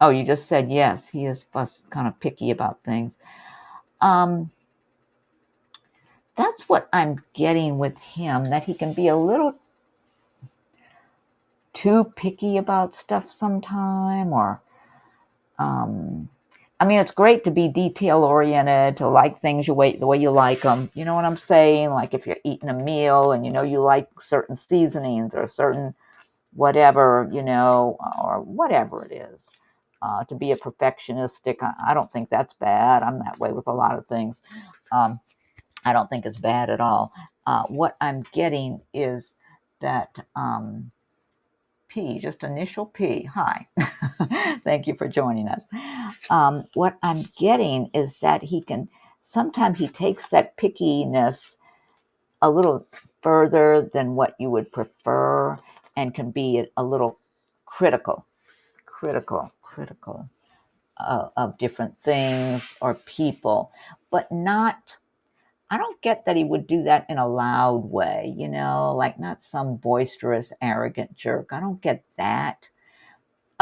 Oh, you just said yes. He is kind of picky about things. That's what I'm getting with him, that he can be a little too picky about stuff sometime, or I mean, it's great to be detail oriented, to like things the way you like them. You know what I'm saying? Like if you're eating a meal and you know you like certain seasonings or certain whatever, you know, or whatever it is. To be a perfectionistic, I don't think that's bad. I'm that way with a lot of things. I don't think it's bad at all. What I'm getting is that P, just initial P. Hi. Thank you for joining us. What I'm getting is that sometimes he takes that pickiness a little further than what you would prefer and can be a little critical of different things or people, but not, I don't get that he would do that in a loud way, you know, like not some boisterous, arrogant jerk. I don't get that.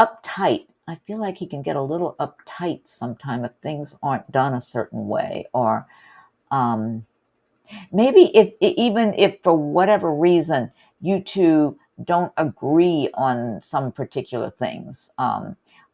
Uptight. I feel like he can get a little uptight sometime if things aren't done a certain way, or maybe even if for whatever reason you two don't agree on some particular things,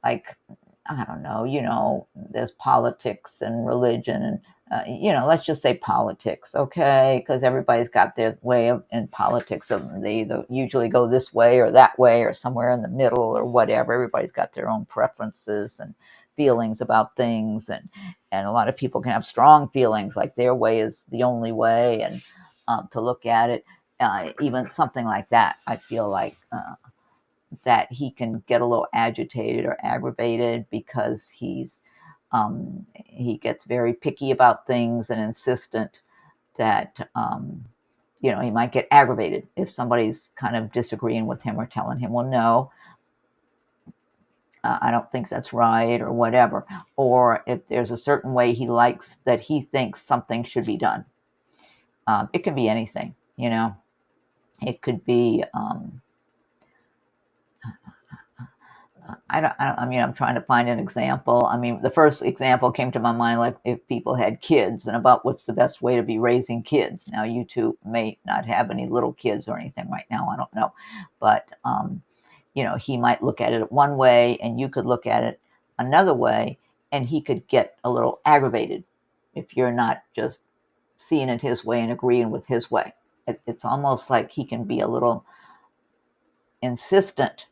like I don't know, you know, there's politics and religion and you know, let's just say politics, okay? Because everybody's got their way in politics. They either usually go this way or that way or somewhere in the middle or whatever. Everybody's got their own preferences and feelings about things, and a lot of people can have strong feelings like their way is the only way, and to look at it, even something like that, I feel like that he can get a little agitated or aggravated because he gets very picky about things and insistent that you know, he might get aggravated if somebody's kind of disagreeing with him or telling him, well, no, I don't think that's right or whatever. Or if there's a certain way he likes that he thinks something should be done. It can be anything, you know. It could be, I mean, I'm trying to find an example. I mean, the first example came to my mind, like if people had kids and about what's the best way to be raising kids. Now, you two may not have any little kids or anything right now. I don't know. But, you know, he might look at it one way and you could look at it another way, and he could get a little aggravated if you're not just seeing it his way and agreeing with his way. It's almost like he can be a little insistent,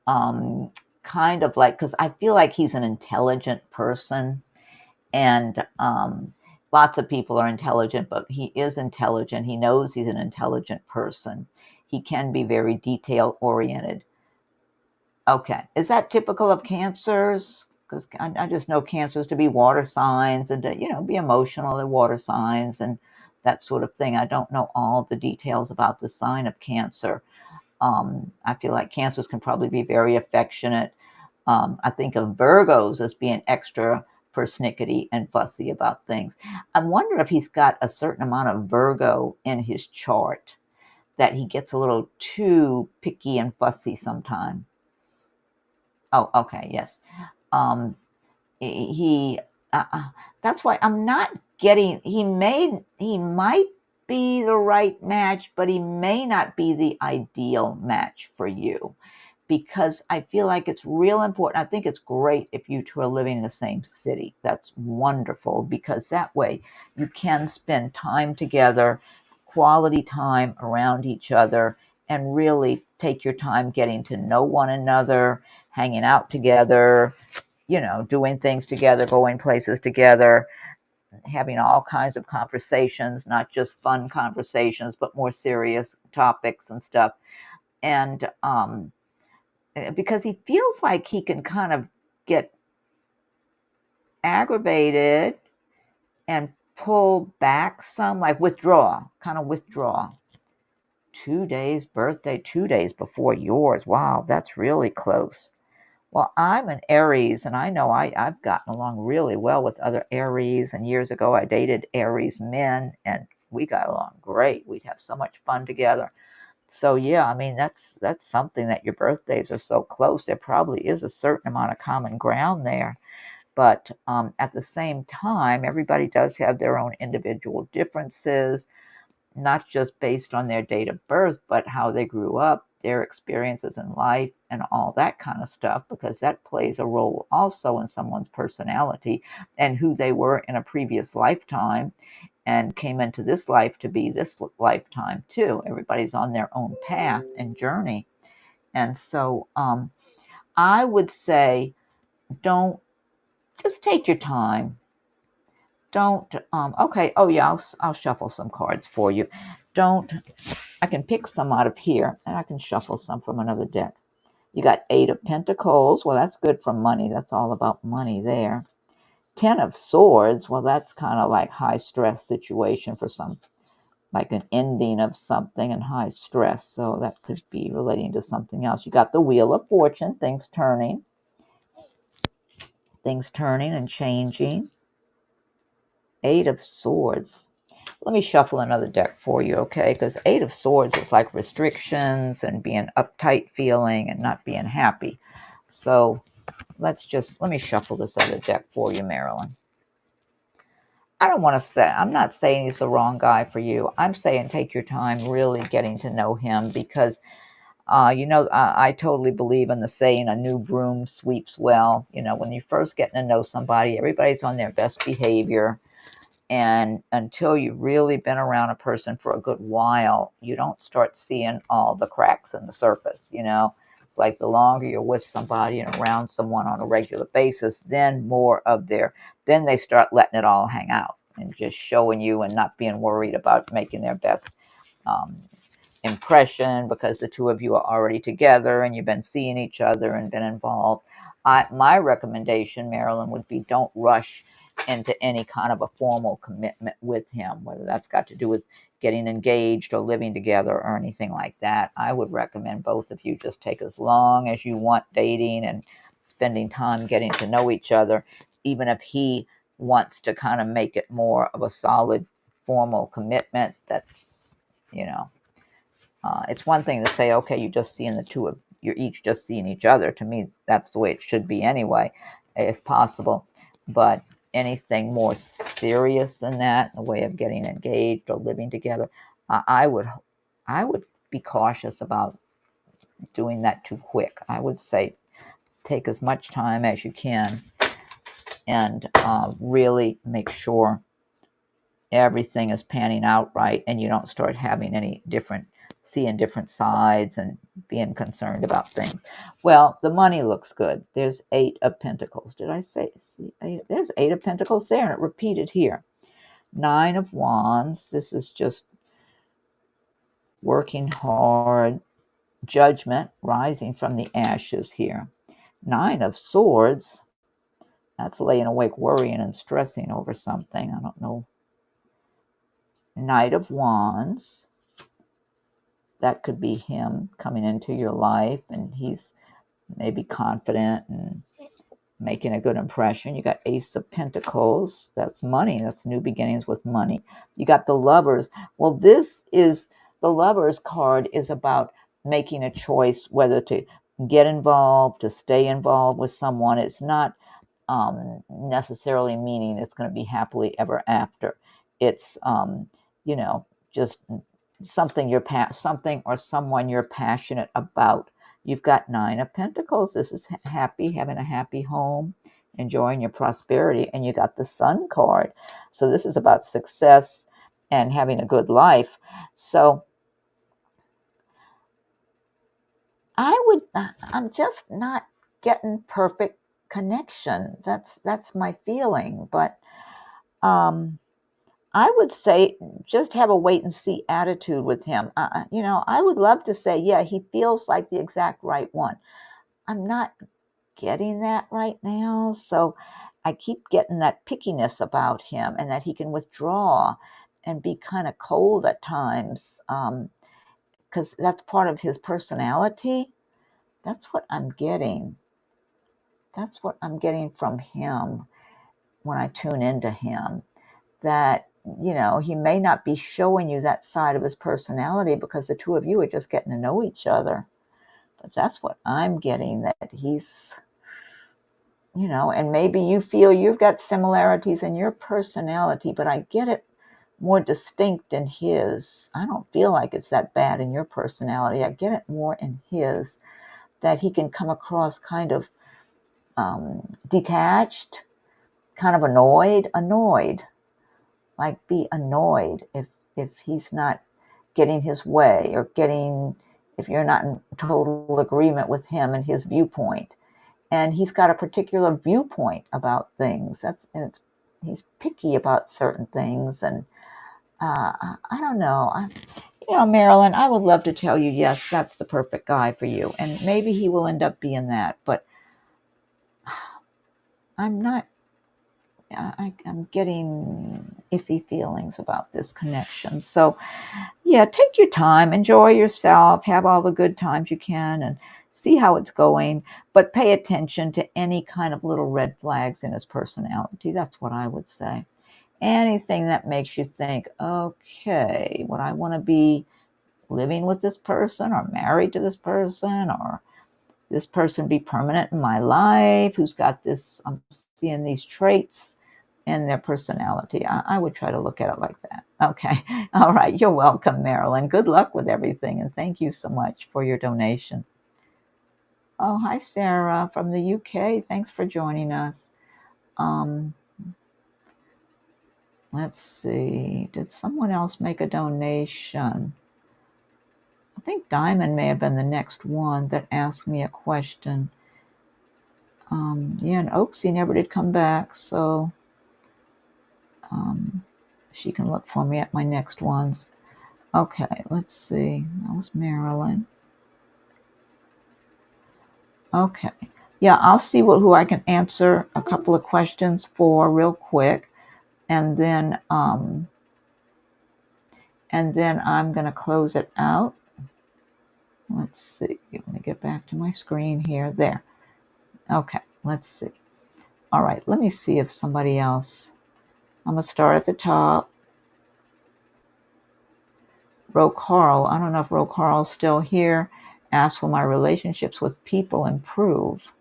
kind of like, because I feel like he's an intelligent person, and lots of people are intelligent, but he is intelligent. He knows he's an intelligent person. He can be very detail oriented. Okay. Is that typical of cancers? Because I just know cancers to be water signs and to, you know, be emotional. They're water signs and that sort of thing. I don't know all the details about the sign of Cancer. I feel like cancers can probably be very affectionate. I think of Virgos as being extra persnickety and fussy about things. I wonder if he's got a certain amount of Virgo in his chart, that he gets a little too picky and fussy sometimes. Oh, okay, yes. Um, he that's why I'm not getting. He might be the right match, but he may not be the ideal match for you, because I feel like it's real important. I think it's great if you two are living in the same city. That's wonderful, because that way you can spend time together, quality time around each other, and really take your time getting to know one another, hanging out together, doing things together, going places together, having all kinds of conversations, not just fun conversations, but more serious topics and stuff. And because he feels like he can kind of get aggravated and pull back some, like kind of withdraw. 2 days birthday, 2 days before yours. Wow, that's really close. Well, I'm an Aries, and I know I've gotten along really well with other Aries. And years ago, I dated Aries men, and we got along great. We'd have so much fun together. So yeah, I mean, that's something, that your birthdays are so close. There probably is a certain amount of common ground there. But at the same time, everybody does have their own individual differences, not just based on their date of birth, but how they grew up, their experiences in life, and all that kind of stuff, because that plays a role also in someone's personality and who they were in a previous lifetime and came into this life to be this lifetime too. Everybody's on their own path and journey. And so I would say, don't, just take your time. Don't, okay, oh yeah, I'll shuffle some cards for you. Don't, I can pick some out of here, and I can shuffle some from another deck. You got 8 of Pentacles. Well, that's good for money. That's all about money there. 10 of Swords. Well, that's kind of like high stress situation for some, like an ending of something and high stress. So that could be relating to something else. You got the Wheel of Fortune, things turning and changing. 8 of Swords. Let me shuffle another deck for you, okay? Because 8 of Swords is like restrictions and being uptight feeling and not being happy. So let me shuffle this other deck for you, Marilyn. I don't want to say, I'm not saying he's the wrong guy for you. I'm saying take your time really getting to know him, because, I totally believe in the saying, a new broom sweeps well. When you're first getting to know somebody, everybody's on their best behavior. And until you've really been around a person for a good while, you don't start seeing all the cracks in the surface. It's like the longer you're with somebody and around someone on a regular basis, then then they start letting it all hang out and just showing you and not being worried about making their best um, impression, because the two of you are already together and you've been seeing each other and been involved. My recommendation, Marilyn, would be, don't rush into any kind of a formal commitment with him, whether that's got to do with getting engaged or living together or anything like that. I would recommend both of you just take as long as you want dating and spending time getting to know each other, even if he wants to kind of make it more of a solid formal commitment. That's, it's one thing to say, okay, you're each just seeing each other. To me, that's the way it should be anyway, if possible. But anything more serious than that, in the way of getting engaged or living together, I would be cautious about doing that too quick. I would say take as much time as you can and really make sure everything is panning out right, and you don't start having seeing different sides and being concerned about things. Well, the money looks good. There's 8 of Pentacles. Did I say? There's 8 of Pentacles there, and it repeated here. 9 of Wands. This is just working hard. Judgment, rising from the ashes here. 9 of Swords. That's laying awake worrying and stressing over something. I don't know. Knight of Wands. That could be him coming into your life, and he's maybe confident and making a good impression. You got Ace of Pentacles. That's money. That's new beginnings with money. You got the Lovers. Well, this is the Lovers card is about making a choice whether to get involved, to stay involved with someone. It's not necessarily meaning it's going to be happily ever after. It's just something or someone you're passionate about. You've got Nine of Pentacles. This is happy, having a happy home, enjoying your prosperity, and you got the Sun card. So this is about success and having a good life. So I'm just not getting perfect connection. That's my feeling. But I would say just have a wait and see attitude with him. I would love to say, yeah, he feels like the exact right one. I'm not getting that right now. So I keep getting that pickiness about him, and that he can withdraw and be kind of cold at times, because that's part of his personality. That's what I'm getting. That's what I'm getting from him when I tune into him. That, he may not be showing you that side of his personality because the two of you are just getting to know each other. But that's what I'm getting, that he's, and maybe you feel you've got similarities in your personality, but I get it more distinct in his. I don't feel like it's that bad in your personality. I get it more in his, that he can come across kind of detached, kind of annoyed, like be annoyed if he's not getting his way, or if you're not in total agreement with him and his viewpoint. And he's got a particular viewpoint about things. He's picky about certain things. And I don't know. Marilyn, I would love to tell you, yes, that's the perfect guy for you. And maybe he will end up being that. But I'm not. I'm getting iffy feelings about this connection. So, yeah, take your time, enjoy yourself, have all the good times you can, and see how it's going. But pay attention to any kind of little red flags in his personality. That's what I would say. Anything that makes you think, okay, would I want to be living with this person, or married to this person, or this person be permanent in my life, who's got this, I'm seeing these traits in their personality. I would try to look at it like that. Okay. All right. You're welcome, Marilyn. Good luck with everything. And thank you so much for your donation. Oh, hi, Sarah from the UK. Thanks for joining us. Let's see. Did someone else make a donation? I think Diamond may have been the next one that asked me a question. Yeah, and Oaksy never did come back, so she can look for me at my next ones. Okay, let's see. That was Marilyn. Okay. Yeah, I'll see who I can answer a couple of questions for real quick, and then I'm going to close it out. Let's see. Let me get back to my screen here. There. Okay, let's see. All right, let me see if somebody else. I'm going to start at the top. Ro Carl. I don't know if Ro Carl's still here. Ask, will my relationships with people improve?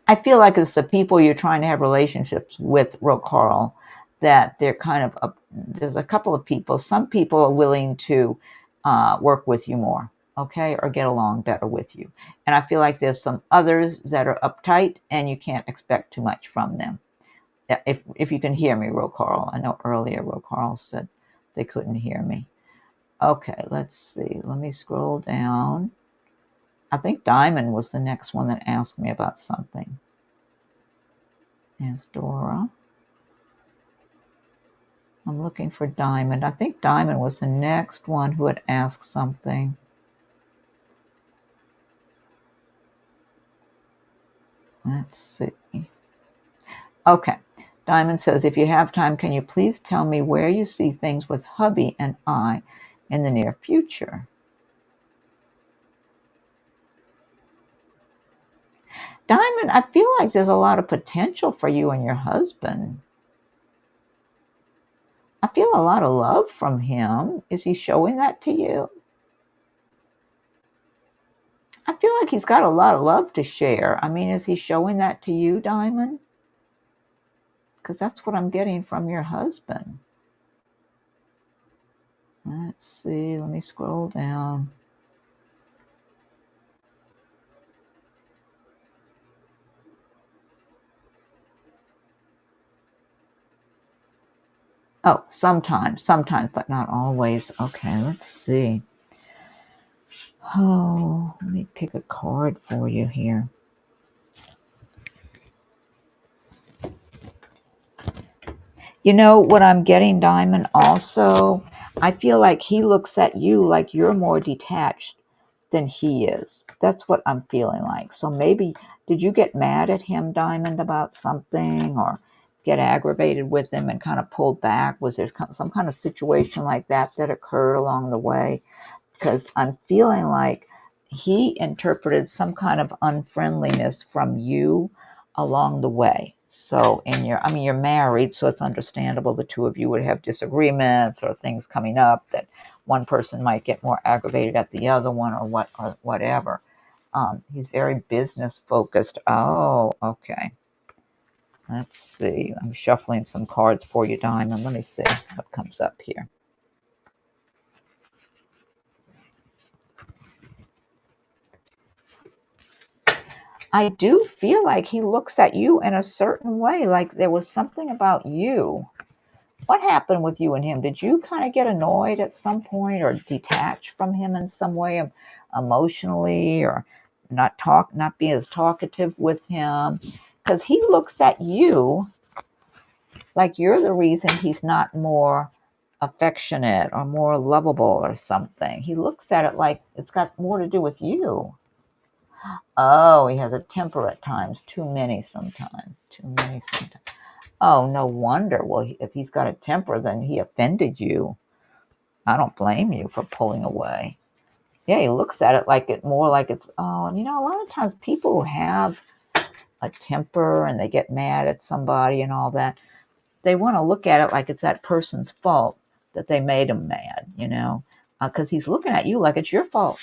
I feel like it's the people you're trying to have relationships with, Ro Carl, that they're kind of, there's a couple of people. Some people are willing to work with you more, okay, or get along better with you. And I feel like there's some others that are uptight and you can't expect too much from them. If you can hear me, Ro Carl. I know earlier Ro Carl said they couldn't hear me. Okay, let's see. Let me scroll down. I think Diamond was the next one that asked me about something. There's Dora. I'm looking for Diamond. I think Diamond was the next one who had asked something. Let's see. Okay. Diamond says, if you have time, can you please tell me where you see things with hubby and I in the near future? Diamond, I feel like there's a lot of potential for you and your husband. I feel a lot of love from him. Is he showing that to you? I feel like he's got a lot of love to share. I mean, is he showing that to you, Diamond? Because that's what I'm getting from your husband. Let's see. Let me scroll down. Oh, sometimes, but not always. Okay, let's see. Oh, let me pick a card for you here. You know what I'm getting, Diamond, also? I feel like he looks at you like you're more detached than he is. That's what I'm feeling like. So maybe, did you get mad at him, Diamond, about something, or get aggravated with him and kind of pulled back? Was there some kind of situation like that that occurred along the way? Because I'm feeling like he interpreted some kind of unfriendliness from you along the way. So you're married, so it's understandable the two of you would have disagreements or things coming up that one person might get more aggravated at the other one or whatever. He's very business focused. Oh, okay. Let's see. I'm shuffling some cards for you, Diamond. Let me see what comes up here. I do feel like he looks at you in a certain way, like there was something about you. What happened with you and him? Did you kind of get annoyed at some point or detach from him in some way emotionally, or not be as talkative with him? Because he looks at you like you're the reason he's not more affectionate or more lovable or something. He looks at it like it's got more to do with you. Oh, he has a temper at times. Too many sometimes. Oh, no wonder. Well, if he's got a temper, then he offended you. I don't blame you for pulling away. Yeah, he looks at it like more like it's, oh, and a lot of times people who have a temper and they get mad at somebody and all that, they want to look at it like it's that person's fault that they made him mad, because he's looking at you like it's your fault.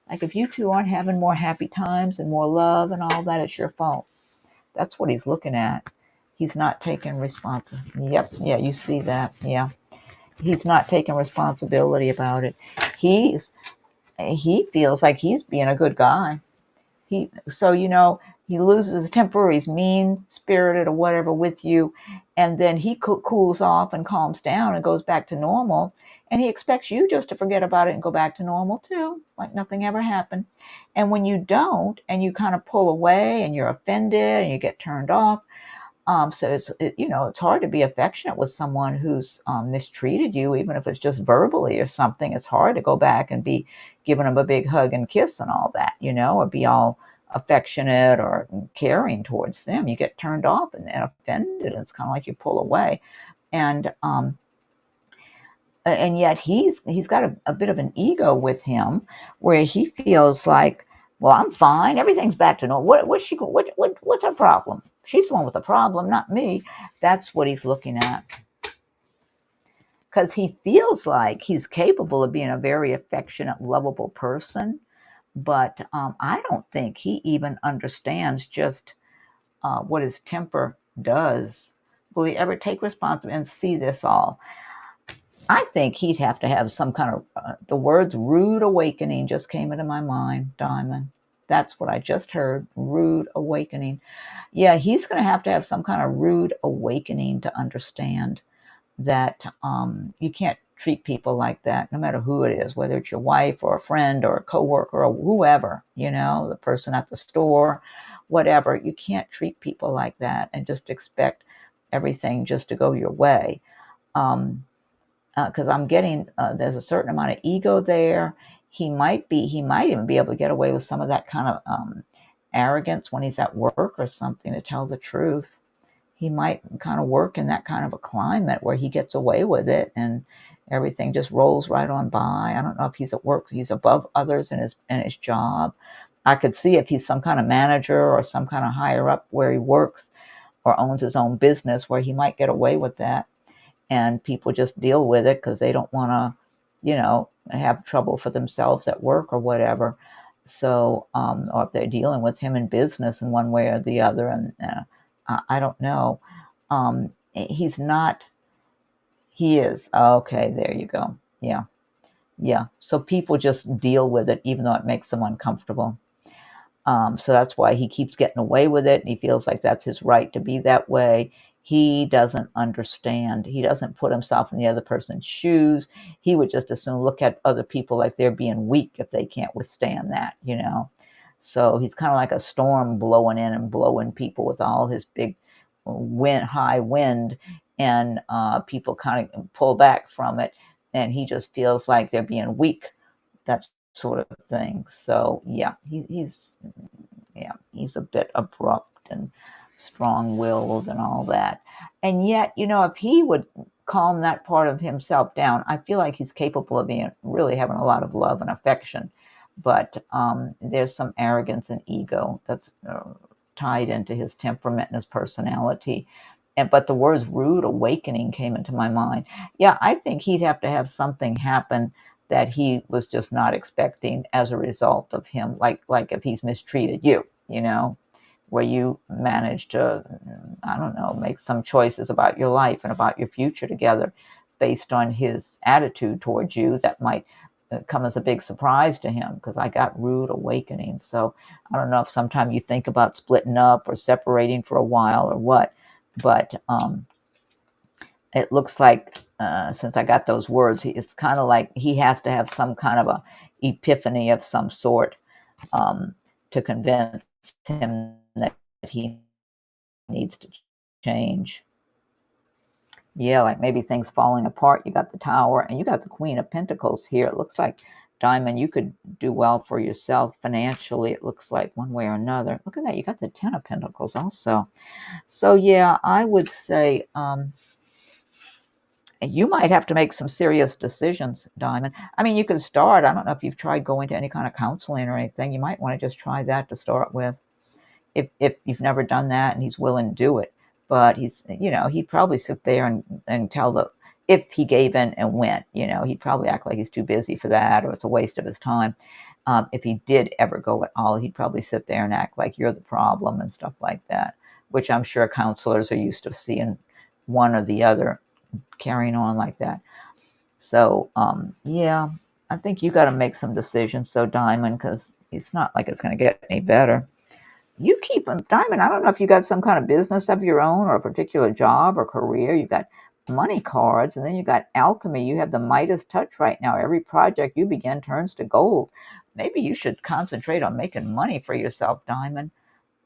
Like if you two aren't having more happy times and more love and all that, it's your fault. That's what he's looking at. He's not taking responsibility. Yep. Yeah, you see that. Yeah. He's not taking responsibility about it. He feels like he's being a good guy. He loses his temper, he's mean spirited or whatever with you, and then he cools off and calms down and goes back to normal, and he expects you just to forget about it and go back to normal too, like nothing ever happened. And when you don't, and you kind of pull away and you're offended and you get turned off, so it's hard to be affectionate with someone who's mistreated you, even if it's just verbally or something. It's hard to go back and be giving them a big hug and kiss and all that, or be all affectionate or caring towards them. You get turned off and offended, and it's kind of like you pull away. And yet he's got a bit of an ego with him, where he feels like, well, I'm fine. Everything's back to normal. What's her problem? She's the one with the problem, not me. That's what he's looking at. Because he feels like he's capable of being a very affectionate, lovable person. But I don't think he even understands just what his temper does. Will he ever take responsibility and see this all? I think he'd have to have some kind of, the words rude awakening just came into my mind, Diamond. That's what I just heard, rude awakening. Yeah, he's going to have some kind of rude awakening to understand that you can't treat people like that, no matter who it is, whether it's your wife or a friend or a coworker or whoever, the person at the store, whatever. You can't treat people like that and just expect everything just to go your way. Because I'm getting there's a certain amount of ego there. He might even be able to get away with some of that kind of arrogance when he's at work or something, to tell the truth. He might kind of work in that kind of a climate where he gets away with it and everything just rolls right on by. I don't know if he's at work, he's above others in his job, I could see if he's some kind of manager or some kind of higher up where he works or owns his own business, where he might get away with that, and people just deal with it because they don't want to, have trouble for themselves at work or whatever. So, or if they're dealing with him in business in one way or the other, and I don't know. He's not. He is. Okay, there you go. Yeah, yeah. So people just deal with it, even though it makes them uncomfortable. So that's why he keeps getting away with it, and he feels like that's his right to be that way. He doesn't understand. He doesn't put himself in the other person's shoes. He would just as soon look at other people like they're being weak if they can't withstand that. So he's kind of like a storm blowing in and blowing people with all his big high wind, and people kind of pull back from it, and he just feels like they're being weak. That sort of thing. So yeah, he's a bit abrupt and strong-willed and all that. And yet, if he would calm that part of himself down, I feel like he's capable of really having a lot of love and affection. But there's some arrogance and ego that's tied into his temperament and his personality. But the words rude awakening came into my mind. Yeah, I think he'd have to have something happen that he was just not expecting as a result of him, like if he's mistreated you, where you manage to, I don't know, make some choices about your life and about your future together based on his attitude towards you that might come as a big surprise to him, because I got rude awakening. So I don't know if sometime you think about splitting up or separating for a while or what, but it looks like, since I got those words, it's kind of like he has to have some kind of a epiphany of some sort to convince him that he needs to change. Yeah, like maybe things falling apart. You got the Tower and you got the Queen of Pentacles here. It looks like, Diamond, you could do well for yourself financially. It looks like one way or another. Look at that. You got the Ten of Pentacles also. So yeah, I would say you might have to make some serious decisions, Diamond. I mean, you could start. I don't know if you've tried going to any kind of counseling or anything. You might want to just try that to start with, if you've never done that and he's willing to do it. But he'd probably sit there and if he gave in and went, he'd probably act like he's too busy for that, or it's a waste of his time. If he did ever go at all, he'd probably sit there and act like you're the problem and stuff like that, which I'm sure counselors are used to seeing one or the other carrying on like that. So yeah, I think you got to make some decisions though, Diamond, because it's not like it's going to get any better. You keep them, Diamond. I don't know if you got some kind of business of your own or a particular job or career. You got money cards, and then you got alchemy. You have the Midas touch right now. Every project you begin turns to gold. Maybe you should concentrate on making money for yourself, Diamond.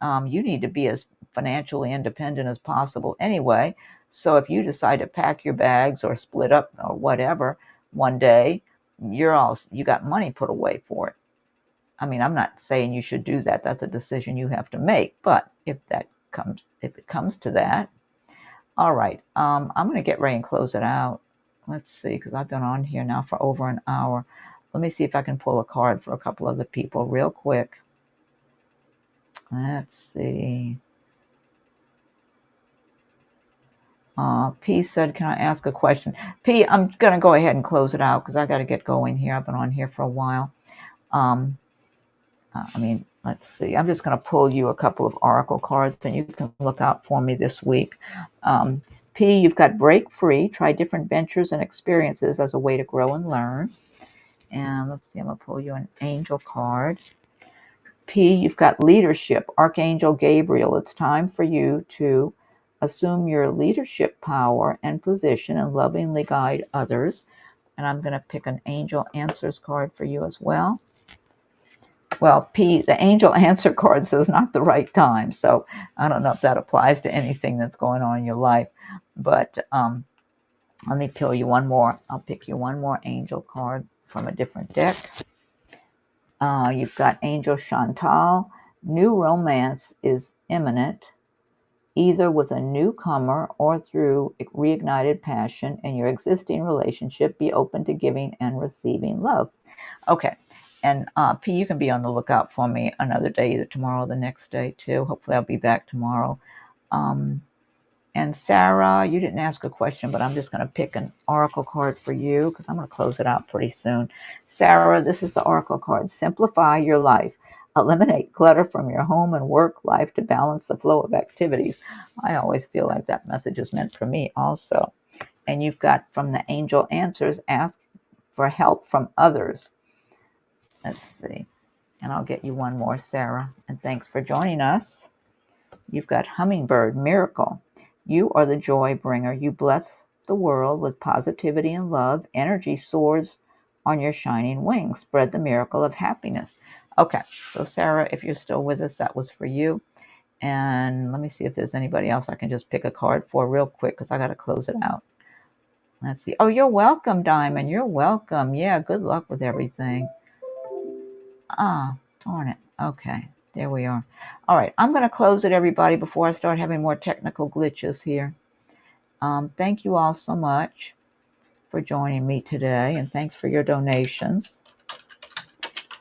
You need to be as financially independent as possible anyway. So if you decide to pack your bags or split up or whatever one day, you got money put away for it. I mean, I'm not saying you should do that. That's a decision you have to make. But if it comes to that, all right. I'm going to get ready and close it out. Let's see, because I've been on here now for over an hour. Let me see if I can pull a card for a couple other people real quick. Let's see. P said, can I ask a question? P, I'm going to go ahead and close it out because I got to get going here. I've been on here for a while. Let's see. I'm just going to pull you a couple of oracle cards and you can look out for me this week. P, you've got break free. Try different ventures and experiences as a way to grow and learn. And let's see. I'm going to pull you an angel card. P, you've got leadership. Archangel Gabriel, it's time for you to assume your leadership power and position and lovingly guide others. And I'm going to pick an angel answers card for you as well. Well, P, the angel answer card says not the right time. So I don't know if that applies to anything that's going on in your life. But let me pull you one more. I'll pick you one more angel card from a different deck. You've got Angel Chantal. New romance is imminent, either with a newcomer or through reignited passion in your existing relationship. Be open to giving and receiving love. Okay. And P, you can be on the lookout for me another day, either tomorrow or the next day too. Hopefully I'll be back tomorrow. And Sarah, you didn't ask a question, but I'm just going to pick an oracle card for you because I'm going to close it out pretty soon. Sarah, this is the oracle card. Simplify your life. Eliminate clutter from your home and work life to balance the flow of activities. I always feel like that message is meant for me also. And you've got from the angel answers, ask for help from others. Let's see. And I'll get you one more, Sarah. And thanks for joining us. You've got hummingbird, miracle. You are the joy bringer. You bless the world with positivity and love. Energy soars on your shining wings. Spread the miracle of happiness. Okay, so Sarah, if you're still with us, that was for you. And let me see if there's anybody else I can just pick a card for real quick because I got to close it out. Let's see. Oh, you're welcome, Diamond. You're welcome. Yeah, good luck with everything. Ah, darn it. Okay, there we are. All right, I'm going to close it, everybody, before I start having more technical glitches here. Thank you all so much for joining me today, and thanks for your donations.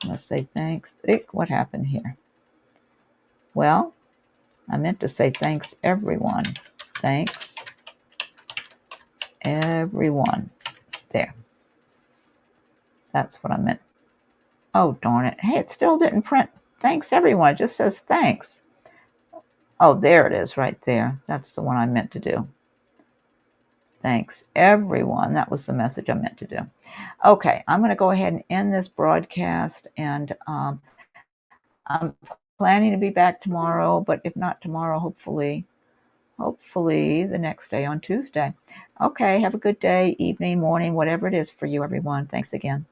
I'm going to say thanks. What happened here? Well, I meant to say thanks, everyone. Thanks, everyone. There. That's what I meant. Oh, darn it. Hey, it still didn't print. Thanks, everyone. It just says thanks. Oh, there it is right there. That's the one I meant to do. Thanks, everyone. That was the message I meant to do. Okay, I'm going to go ahead and end this broadcast. And I'm planning to be back tomorrow. But if not tomorrow, hopefully the next day on Tuesday. Okay, have a good day, evening, morning, whatever it is for you, everyone. Thanks again.